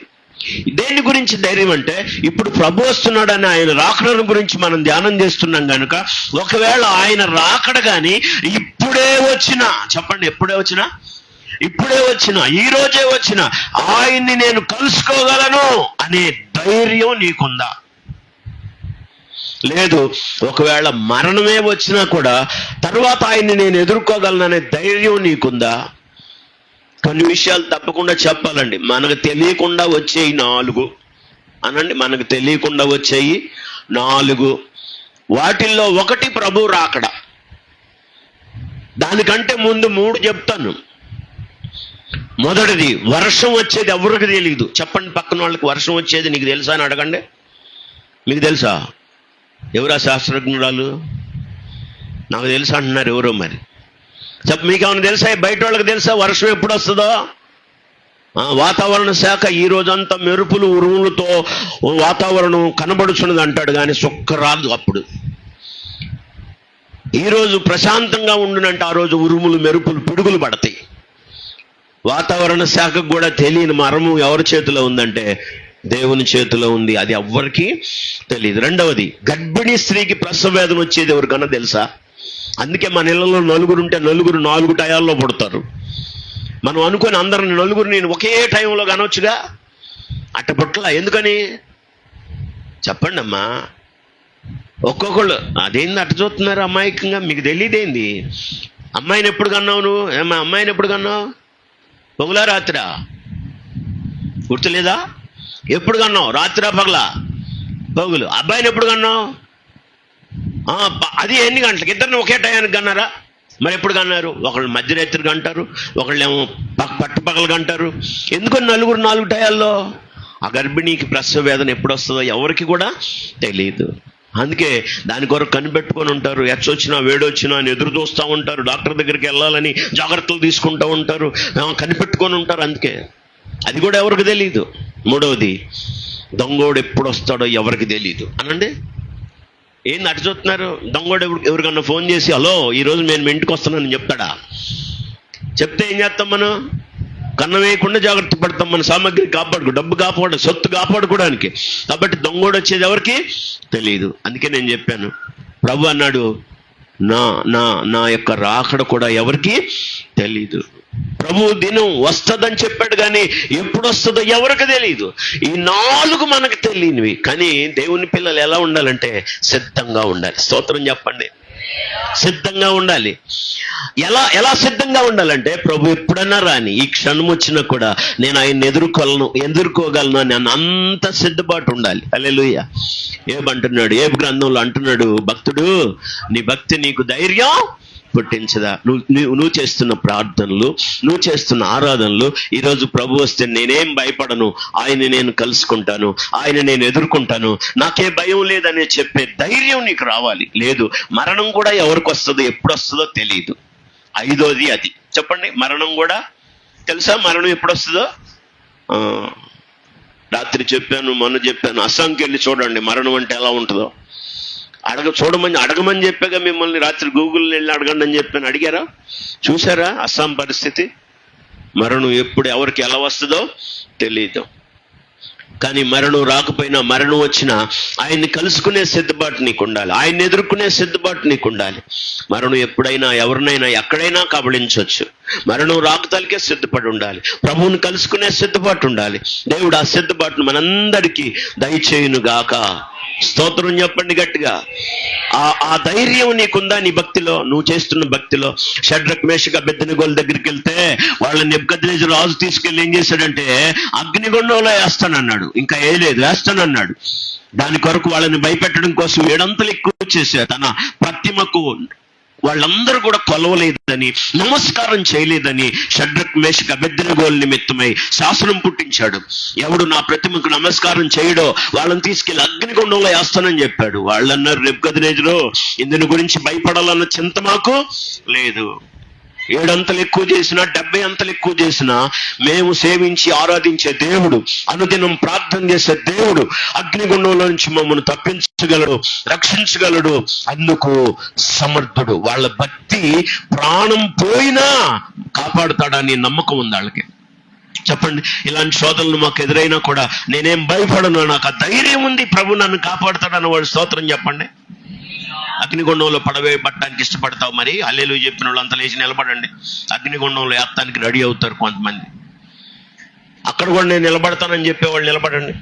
దేని గురించి ధైర్యం అంటే, ఇప్పుడు ప్రభు వస్తున్నాడని ఆయన రాకడ గురించి మనం ధ్యానం చేస్తున్నాం కనుక, ఒకవేళ ఆయన రాకడ కానీ ఇప్పుడే వచ్చినా, చెప్పండి, ఇప్పుడే వచ్చినా, ఈ రోజే వచ్చినా ఆయన్ని నేను కలుసుకోగలను అనే ధైర్యం నీకుందా? లేదు, ఒకవేళ మరణమే వచ్చినా కూడా తర్వాత ఆయన్ని నేను ఎదుర్కోగలను అనే ధైర్యం నీకుందా? కొన్ని విషయాలు తప్పకుండా చెప్పాలండి. మనకు తెలియకుండా వచ్చేయి 4 అనండి. మనకు తెలియకుండా వచ్చేయి 4. వాటిల్లో ఒకటి ప్రభు రాకడ. దానికంటే ముందు 3 చెప్తాను. మొదటిది, వర్షం వచ్చేది ఎవరికి తెలియదు. చెప్పండి పక్కన వాళ్ళకి, వర్షం వచ్చేది నీకు తెలుసా అని అడగండి. మీకు తెలుసా? ఎవరా శాస్త్రజ్ఞురాలు? నాకు తెలుసా అంటున్నారు ఎవరో. మరి మీకు ఏమైనా తెలుసా? బయట వాళ్ళకి తెలుసా వర్షం ఎప్పుడు వస్తుందో? వాతావరణ శాఖ ఈ రోజంతా మెరుపులు ఉరుములతో వాతావరణం కనబడుచున్నది అంటాడు, కానీ సుక్క రాదు. అప్పుడు ఈరోజు ప్రశాంతంగా ఉండునంటే ఆ రోజు ఉరుములు, మెరుపులు, పిడుగులు పడతాయి. వాతావరణ శాఖకు కూడా తెలియని మరము ఎవరి చేతిలో ఉందంటే దేవుని చేతిలో ఉంది. అది ఎవ్వరికీ తెలియదు. రెండవది, గర్భిణీ స్త్రీకి ప్రసవ వేదన వచ్చేది ఎవరికన్నా తెలుసా? అందుకే మన ఇళ్లలో 4 ఉంటే 4 టయాల్లో పుడతారు. మనం అనుకుని అందరిని 4 ఒకే టైంలో కనవచ్చుగా, అట్ట పుట్టలా. ఎందుకని చెప్పండి అమ్మా. ఒక్కొక్కళ్ళు అదేంది అట్ట చూస్తున్నారు అమాయకంగా? మీకు తెలియదేంది? అమ్మాయిని ఎప్పుడు కన్నావు నువ్వు? అమ్మాయిని ఎప్పుడు కన్నావు? పగులా రాత్రా? గుర్తులేదా? ఎప్పుడు కన్నావు? రాత్రా పగలా? పగులు. అబ్బాయిని ఎప్పుడు కన్నావు? అది ఎన్ని గంటలకు? ఇద్దరిని ఒకే టయానికి కన్నారా? మరి ఎప్పుడు కన్నారు? ఒకళ్ళు మధ్యరాత్రి కంటారు, ఒకళ్ళేమో పట్టపగలు కంటారు. ఎందుకని 4 టయాల్లో? ఆ గర్భిణీకి ప్రసవ వేదన ఎప్పుడు వస్తుందో ఎవరికి కూడా తెలియదు. అందుకే దాని కొరకు కనిపెట్టుకొని ఉంటారు. ఎచ్చొచ్చినా వేడొచ్చినా అని ఎదురు చూస్తూ ఉంటారు. డాక్టర్ దగ్గరికి వెళ్ళాలని జాగ్రత్తలు తీసుకుంటూ ఉంటారు, కనిపెట్టుకొని ఉంటారు. అందుకే అది కూడా ఎవరికి తెలియదు. మూడవది, దొంగోడు ఎప్పుడు వస్తాడో ఎవరికి తెలియదు అనండి. ఏంది అటు చూస్తున్నారు? దొంగోడు ఎవరికన్నా ఫోన్ చేసి, హలో ఈరోజు నేను మీ ఇంటికి వస్తున్నానని చెప్తాడా? చెప్తే ఏం చేస్తాం? మనం కన్నం వేయకుండా జాగ్రత్త పడతాం. మన సామాగ్రి డబ్బు సొత్తు కాపాడుకోవడానికి. కాబట్టి దొంగోడు వచ్చేది ఎవరికి తెలియదు. అందుకే నేను చెప్పాను, ప్రభు అన్నాడు, నా నా నా యొక్క రాకడ కూడా ఎవరికి తెలీదు. ప్రభు దినం వస్తుందని చెప్పాడు, కానీ ఎప్పుడు వస్తుందో ఎవరికి తెలియదు. ఈ 4 మనకు తెలియనివి. కానీ దేవుని పిల్లలు ఎలా ఉండాలంటే సిద్ధంగా ఉండాలి. స్తోత్రం చెప్పండి. సిద్ధంగా ఉండాలి. ఎలా సిద్ధంగా ఉండాలంటే, ప్రభు ఎప్పుడన్నా రాని, ఈ క్షణం వచ్చినా కూడా నేను ఆయన ఎదుర్కోగలను అని అంత సిద్ధపాటు ఉండాలి. హల్లెలూయా. ఏమంటున్నాడు? ఏ గ్రంథంలో అంటున్నాడు, భక్తుడు నీ భక్తి నీకు ధైర్యం పుట్టించదా. నువ్వు చేస్తున్న ప్రార్థనలు, నువ్వు చేస్తున్న ఆరాధనలు, ఈరోజు ప్రభు వస్తే నేనేం భయపడను, ఆయన నేను కలుసుకుంటాను, ఆయన నేను ఎదుర్కొంటాను, నాకే భయం లేదని చెప్పే ధైర్యం నీకు రావాలి. లేదు, మరణం కూడా ఎవరికి వస్తుందో ఎప్పుడు వస్తుందో తెలియదు. 5వది అది. చెప్పండి, మరణం కూడా తెలుసా? మరణం ఎప్పుడు వస్తుందో రాత్రి చెప్పాను, మొన్న చెప్పాను. అస్సాంకి వెళ్ళి చూడండి మరణం అంటే ఎలా ఉంటుందో. అడగమని చెప్పాగా మిమ్మల్ని. రాత్రి గూగుల్ వెళ్ళి అడగండి అని చెప్పాను. అడిగారా? చూసారా అస్సాం పరిస్థితి? మరణం ఎప్పుడు ఎవరికి ఎలా వస్తుందో తెలియదు. కానీ మరణం రాకపోయినా, మరణం వచ్చినా ఆయన్ని కలుసుకునే సిద్ధపాటు నీకు ఉండాలి. ఆయన్ని ఎదుర్కొనే సిద్ధపాటు నీకు ఉండాలి. మరణం ఎప్పుడైనా ఎవరినైనా ఎక్కడైనా కబళించవచ్చు. మరణం రాకతాలకే సిద్ధపడి ఉండాలి. ప్రభువుని కలుసుకునే సిద్ధపాటు ఉండాలి. దేవుడు ఆ సిద్ధపాటును మనందరికీ దయచేయును గాక. స్తోత్రం చెప్పండి గట్టిగా. ఆ ధైర్యం నీకుందా నీ భక్తిలో, నువ్వు చేస్తున్న భక్తిలో? షడ్రక్ మేషక్ అబేద్నెగోల దగ్గరికి వెళ్తే వాళ్ళని నెబుకద్నెజరు రాజు తీసుకెళ్ళి ఏం చేశాడంటే అగ్నిగుండంలో వేస్తానన్నాడు. ఇంకా వేస్తానన్నాడు. దాని కొరకు వాళ్ళని భయపెట్టడం కోసం 7 అంతలు ఎక్కువ చేశారు. తన ప్రతిమకు వాళ్ళందరూ కూడా కొలవలేదని, నమస్కారం చేయలేదని షడ్రక్ మేషక్ అబేద్నెగోల నిమిత్తమై శాసనం పుట్టించాడు. ఎవడు నా ప్రతిమకు నమస్కారం చేయడో వాళ్ళని తీసుకెళ్లి అగ్నిగుండంలో వేస్తానని చెప్పాడు. వాళ్ళు అన్నారు, నెబుకద్నెజరు ఇందుని గురించి భయపడాలన్న చింత మాకు లేదు. 7 అంతలు ఎక్కువ చేసినా, 70 అంతలు ఎక్కువ చేసినా, మేము సేవించి ఆరాధించే దేవుడు, అనుదినం ప్రార్థన చేసే దేవుడు అగ్నిగుండంలో నుంచి మమ్మల్ని తప్పించగలడు, రక్షించగలడు, అందుకు సమర్థుడు. వాళ్ళ భక్తి ప్రాణం పోయినా కాపాడుతాడని నమ్మకం ఉంది వాళ్ళకి. చెప్పండి, ఇలాంటి శోధనలు మాకు ఎదురైనా కూడా నేనేం భయపడను, నాకు ఆ ధైర్యం ఉంది, ప్రభు నన్ను కాపాడుతాడన్న వాడు స్తోత్రం చెప్పండి. అగ్నిగుండంలో పడవేయబట్టడానికి ఇష్టపడతావు మరి? హల్లెలూయా చెప్పిన వాళ్ళు అంతా లేచి నిలబడండి. అగ్నిగుండంలో యాత్తానికి రెడీ అవుతారు కొంతమంది. అక్కడ కూడా నేను నిలబడతానని చెప్పేవాళ్ళు నిలబడండి.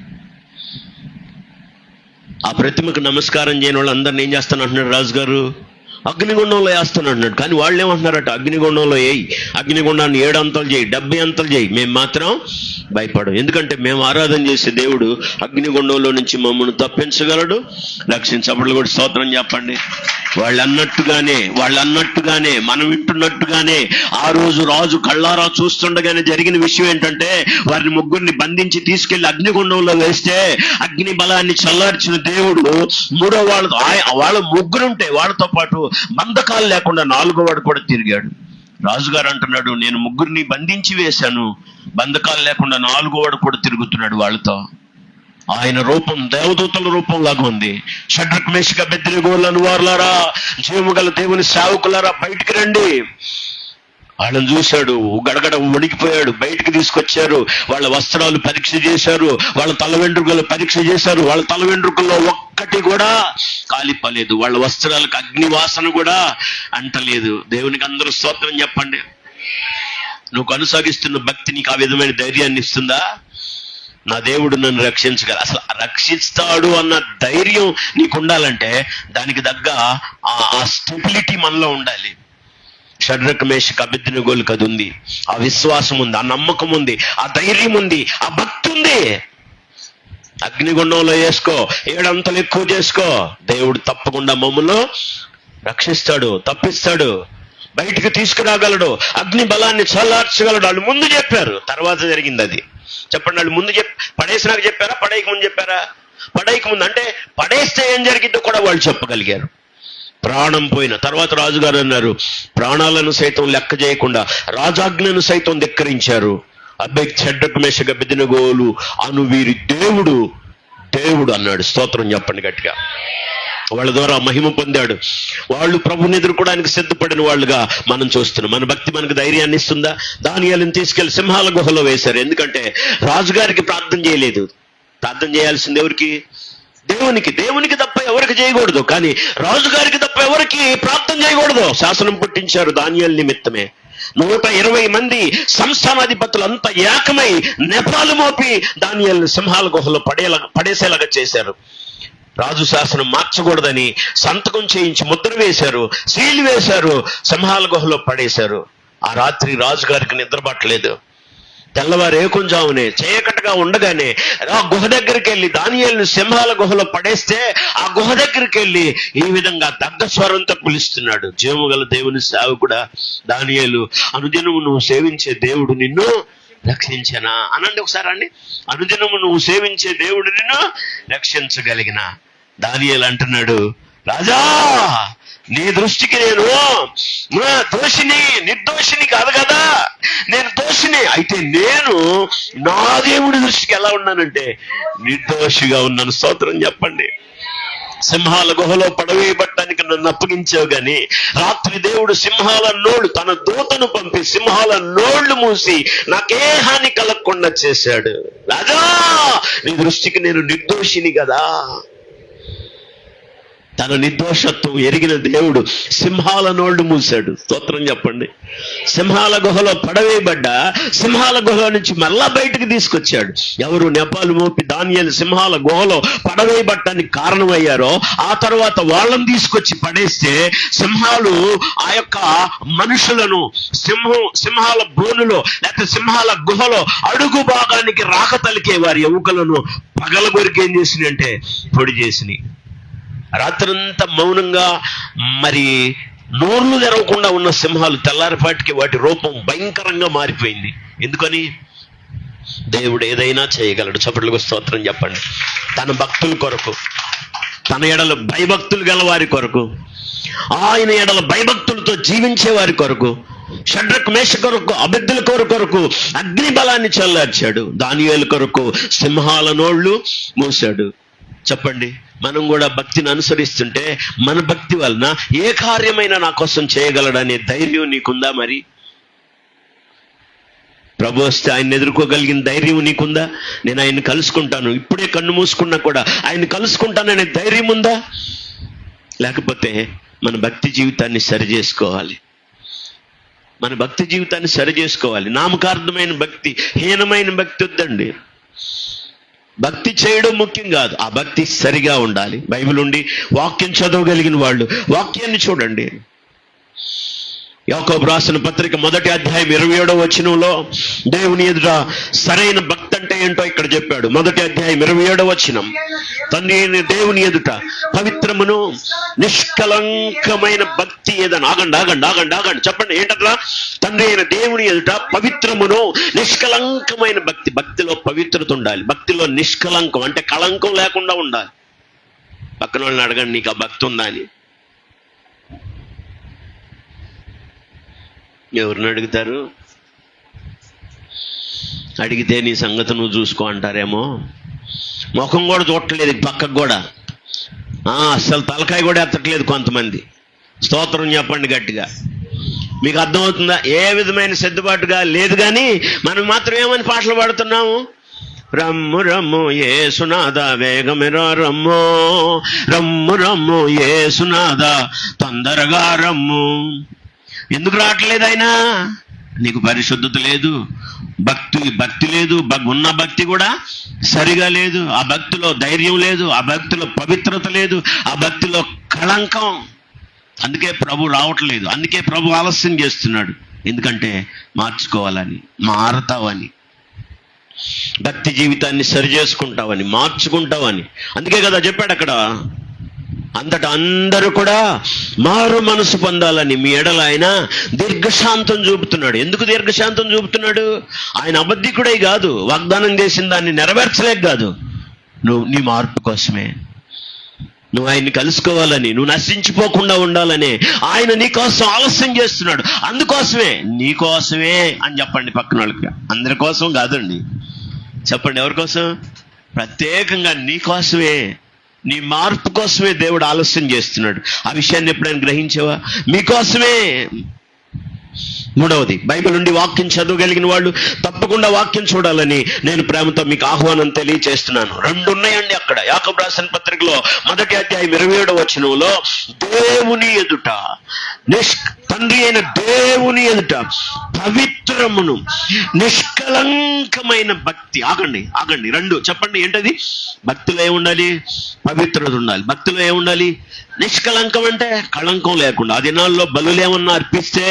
ఆ ప్రతిమకు నమస్కారం చేయని వాళ్ళు అందరిని ఏం చేస్తానంటున్నాడు రాజుగారు? అగ్నిగుండంలో వేస్తాను అంటున్నాడు. కానీ వాళ్ళు ఏమంటున్నారట? అగ్నిగుండంలో వేయి, అగ్నిగుండాన్ని 7 అంతలు చేయి, 70 అంతలు చేయి, మేము మాత్రం భయపడం. ఎందుకంటే మేము ఆరాధన చేసే దేవుడు అగ్నిగుండంలో నుంచి మమ్మల్ని తప్పించగలడు, రక్షించబడలు కూడా స్తోత్రం చెప్పండి. వాళ్ళు అన్నట్టుగానే మనం వింటున్నట్టుగానే ఆ రోజు రాజు కళ్ళారా చూస్తుండగానే జరిగిన విషయం ఏంటంటే, వారిని ముగ్గురిని బంధించి తీసుకెళ్లి అగ్నిగుండంలో వేస్తే అగ్ని బలాన్ని చల్లార్చిన దేవుడు వాళ్ళ ముగ్గురుంటే వాళ్ళతో పాటు బంధకాలు లేకుండా 4వ వాడు కూడా తిరిగాడు. రాజుగారు అంటున్నాడు, నేను ముగ్గురిని బంధించి వేశాను, బంధకాలు లేకుండా 4వ వాడు కూడా తిరుగుతున్నాడు వాళ్ళతో. ఆయన రూపం దేవదూతల రూపంలాగా ఉంది. షడ్రక్ మేషక్ అబేద్నెగోలను వారులారా, జీవము గల దేవుని సేవకులారా, బయటికి రండి. వాళ్ళని చూశాడు, గడగడ వణికిపోయాడు. బయటికి తీసుకొచ్చారు. వాళ్ళ వస్త్రాలు పరీక్ష చేశారు, వాళ్ళ తల వెంట్రుకలు పరీక్ష చేశారు. వాళ్ళ తల వెంట్రుకల్లో ఒక్కటి కూడా కాలిపోలేదు, వాళ్ళ వస్త్రాలకు అగ్ని వాసన కూడా అంటలేదు. దేవునికి అందరూ స్తోత్రం చెప్పండి. నువ్వు కొనసాగిస్తున్న భక్తి నీకు ఆ విధమైన ధైర్యాన్ని ఇస్తుందా? నా దేవుడు నన్ను రక్షించగల, అసలు రక్షిస్తాడు అన్న ధైర్యం నీకు ఉండాలంటే దానికి తగ్గ ఆ స్టెబిలిటీ మనలో ఉండాలి. షడ్రక్ మేషక్ అబేద్నెగోలకు అది ఉంది. ఆ విశ్వాసం ఉంది, ఆ నమ్మకం ఉంది, ఆ ధైర్యం ఉంది, ఆ భక్తి ఉంది. అగ్నిగుండంలో వేసుకో, 7 అంతలు ఎక్కువ చేసుకో, దేవుడు తప్పకుండా మమ్మల్ని రక్షిస్తాడు, తప్పిస్తాడు, బయటికి తీసుకురాగలడు, అగ్ని బలాన్ని చల్లార్చగలడు. వాళ్ళు ముందు చెప్పారు, తర్వాత జరిగింది అది. చెప్పండి, వాళ్ళు ముందు పడేసినాక చెప్పారా, పడేయక ముందు చెప్పారా? పడేయక ముందు అంటే పడేస్తే ఏం జరిగిందో కూడా వాళ్ళు చెప్పగలిగారు. ప్రాణం పోయిన తర్వాత రాజుగారు అన్నారు, ప్రాణాలను సైతం లెక్క చేయకుండా రాజాజ్ఞను సైతం ధిక్కరించారు. షడ్రక్ మేషక్ అబేద్నెగోలు అను వీరి దేవుడు అన్నాడు. స్తోత్రం చెప్పండి గట్టిగా. వాళ్ళ ద్వారా మహిమ పొందాడు. వాళ్ళు ప్రభుని ఎదుర్కోవడానికి సిద్ధపడిన వాళ్ళుగా మనం చూస్తున్నాం. మన భక్తి మనకు ధైర్యాన్ని ఇస్తుందా? దానియేలుని తీసుకెళ్లి సింహాల గుహలో వేశారు. ఎందుకంటే రాజుగారికి ప్రార్థన చేయలేదు. ప్రార్థన చేయాల్సింది ఎవరికి? దేవునికి తప్ప ఎవరికి చేయకూడదు, కానీ రాజుగారికి తప్ప ఎవరికి ప్రార్థన చేయకూడదు. శాసనం పుట్టించారు దానియేలు నిమిత్తమే. 120 మంది సంస్థానాధిపతులు అంతా ఏకమై నెపాలు మోపి దానియేలును సింహాల గుహలో పడేసేలాగా చేశారు. రాజు శాసనం మార్చకూడదని సంతకం చేయించి ముద్ర వేశారు, సీలు వేశారు, సింహాల గుహలో పడేశారు. ఆ రాత్రి రాజుగారికి నిద్ర పట్టలేదు. తెల్లవారు ఏకుంజామునే చీకటిగా ఉండగానే ఆ గుహ దగ్గరికి వెళ్ళి దానియేలును సింహాల గుహలో పడేస్తే ఆ గుహ దగ్గరికి వెళ్ళి ఈ విధంగా దగ్ధ స్వరంతో పిలుస్తున్నాడు, జీవముగల దేవుని సేవకుడా దానియేలు, అనుదినము నువ్వు సేవించే దేవుడు నిన్ను రక్షించనా అనండి ఒకసారి అండి. అనుదినము నువ్వు సేవించే దేవుడు నిన్ను రక్షించగలిగిన. దానియేలు అంటున్నాడు, రాజా నీ దృష్టికి నేను నిర్దోషిని కాదు కదా, నేను దోషిని. అయితే నేను నా దేవుడి దృష్టికి ఎలా ఉన్నానంటే నిర్దోషిగా ఉన్నాను. స్తోత్రం చెప్పండి. సింహాల గుహలో పడవేయబట్టడానికి నన్ను అప్పగించావు గాని రాత్రి దేవుడు సింహాల నోళ్ళు తన దూతను పంపి సింహాల నోళ్లు మూసి నాకే హాని కలగకుండా చేశాడు. రాజా నీ దృష్టికి నేను నిర్దోషిని కదా. తన నిర్దోషత్వం ఎరిగిన దేవుడు సింహాల నోళ్లు మూశాడు. స్తోత్రం చెప్పండి. సింహాల గుహలో పడవేయబడ్డ సింహాల గుహ నుంచి మరలా బయటకు తీసుకొచ్చాడు. ఎవరు నెపాలు మోపి దానియేలు సింహాల గుహలో పడవేయబట్టడానికి కారణమయ్యారో ఆ తర్వాత వాళ్ళని తీసుకొచ్చి పడేస్తే సింహాలు ఆ యొక్క మనుషులను సింహాల బోనులో లేకపోతే సింహాల గుహలో అడుగు భాగానికి రాక తలికే వారి ఎముకలను పగలగొరికి ఏం చేసినాయి అంటే పొడి చేసినాయి. రాత్రంతా మౌనంగా మరి నోర్లు తెరవకుండా ఉన్న సింహాలు తెల్లారిపాటికి వాటి రూపం భయంకరంగా మారిపోయింది. ఎందుకని? దేవుడు ఏదైనా చేయగలడు. చప్పట్లకు స్తోత్రం చెప్పండి. తన భక్తుల కొరకు, తన ఎడల భయభక్తులు గల వారి కొరకు, ఆయన ఎడల భయభక్తులతో జీవించే వారి కొరకు, షడ్రక్ మేషక్ కొరకు, అబేద్నెగో కొరకు అగ్ని బలాన్ని చల్లార్చాడు. దానియేలు కొరకు సింహాల నోళ్లు మూశాడు. చెప్పండి, మనం కూడా భక్తిని అనుసరిస్తుంటే మన భక్తి వలన ఏ కార్యమైనా నా కోసం చేయగలడనే ధైర్యం నీకుందా? మరి ప్రభు వస్తే ఆయన్ని ఎదుర్కోగలిగిన ధైర్యం నీకుందా? నేను ఆయన్ని కలుసుకుంటాను, ఇప్పుడే కన్ను మూసుకున్నా కూడా ఆయన్ని కలుసుకుంటాననే ధైర్యం ఉందా? లేకపోతే మన భక్తి జీవితాన్ని సరి చేసుకోవాలి. మన భక్తి జీవితాన్ని సరి చేసుకోవాలి. నామకార్థమైన భక్తి, హీనమైన భక్తి వద్దండి. భక్తి చేయడం ముఖ్యం కాదు, ఆ భక్తి సరిగా ఉండాలి. బైబిల్ ఉండి వాక్యం చదవగలిగిన వాళ్ళు వాక్యాన్ని చూడండి. యాకోబు రాసిన పత్రిక 1వ అధ్యాయం 27వ వచనంలో దేవుని ఎదుట సరైన భక్తి అంటే ఏంటో ఇక్కడ చెప్పాడు. 1వ అధ్యాయం 27వ వచనం, తండ్రి అయిన దేవుని ఎదుట పవిత్రమును నిష్కలంకమైన భక్తి ఏదని. ఆగండి ఆగండి ఆగండి ఆగండి చెప్పండి, ఏంటట్లా? తండ్రి అయిన దేవుని ఎదుట పవిత్రమును నిష్కలంకమైన భక్తి. భక్తిలో పవిత్రత ఉండాలి, భక్తిలో నిష్కలంకం అంటే కళంకం లేకుండా ఉండాలి. పక్కన వాళ్ళని అడగండి, నీకు ఆ భక్తి ఉందా అని. ఎవరిని అడుగుతారు? అడిగితే నీ సంగతి నువ్వు చూసుకో అంటారేమో. ముఖం కూడా చూడట్లేదు, పక్కకు కూడా అస్సలు తలకాయ కూడా ఎత్తట్లేదు కొంతమంది. స్తోత్రం చెప్పండి గట్టిగా. మీకు అర్థమవుతుందా? ఏ విధమైన సర్దుబాటుగా లేదు. కానీ మనం మాత్రం ఏమని పాటలు పాడుతున్నాము? రమ్ము రమ్ము యేసునాథ వేగమెరా రమ్ము, రమ్ము రమ్ము యేసునాథ తొందరగా రమ్ము. ఎందుకు రావట్లేదు ఆయన? నీకు పరిశుద్ధత లేదు, భక్తి లేదు, ఉన్న భక్తి కూడా సరిగా లేదు, ఆ భక్తిలో ధైర్యం లేదు, ఆ భక్తిలో పవిత్రత లేదు, ఆ భక్తిలో కళంకం. అందుకే ప్రభు రావట్లేదు, అందుకే ప్రభు ఆలస్యం చేస్తున్నాడు. ఎందుకంటే మార్చుకోవాలని, మారతావని, భక్తి జీవితాన్ని సరి చేసుకుంటావని, మార్చుకుంటావని. అందుకే కదా చెప్పాడు అక్కడ, అంతటా అందరూ కూడా మారు మనసు పొందాలని మీ ఎడల ఆయన దీర్ఘశాంతం చూపుతున్నాడు. ఎందుకు దీర్ఘశాంతం చూపుతున్నాడు? ఆయన అబద్ధికుడై కాదు, వాగ్దానం చేసిన దాన్ని నెరవేర్చలేక కాదు, నువ్వు నీ మార్పు కోసమే. నువ్వు ఆయన్ని కలుసుకోవాలని, నువ్వు నశించిపోకుండా ఉండాలని ఆయన నీకోసం ఆలస్యం చేస్తున్నాడు. అందుకోసమే, నీకోసమే అని చెప్పండి పక్కన వాళ్ళకి. అందరి కోసం కాదండి, చెప్పండి ఎవరి కోసం? ప్రత్యేకంగా నీకోసమే, నీ మార్పు కోసమే దేవుడు ఆలస్యం చేస్తున్నాడు. ఆ విషయాన్ని ఎప్పుడైనా గ్రహించావా? మీకోసమే, మూడవది, బైబిల్ నుండి వాక్యం చదవగలిగిన వాళ్ళు తప్పకుండా వాక్యం చూడాలని నేను ప్రేమతో మీకు ఆహ్వానం తెలియజేస్తున్నాను. 2 ఉన్నాయండి అక్కడ. యాకోబు రాసిన పత్రికలో 1వ అధ్యాయం 27వ వచనంలో దేవుని ఎదుట, తండ్రి అయిన దేవుని ఎదుట పవిత్రమును నిష్కలంకమైన భక్తి. ఆగండి 2 చెప్పండి, ఏంటది? భక్తిలో ఏముండాలి? పవిత్రత ఉండాలి. భక్తిలో ఏముండాలి? నిష్కలంకం అంటే కళంకం లేకుండా. ఆ దినాల్లో బలులు ఏమన్నా అర్పిస్తే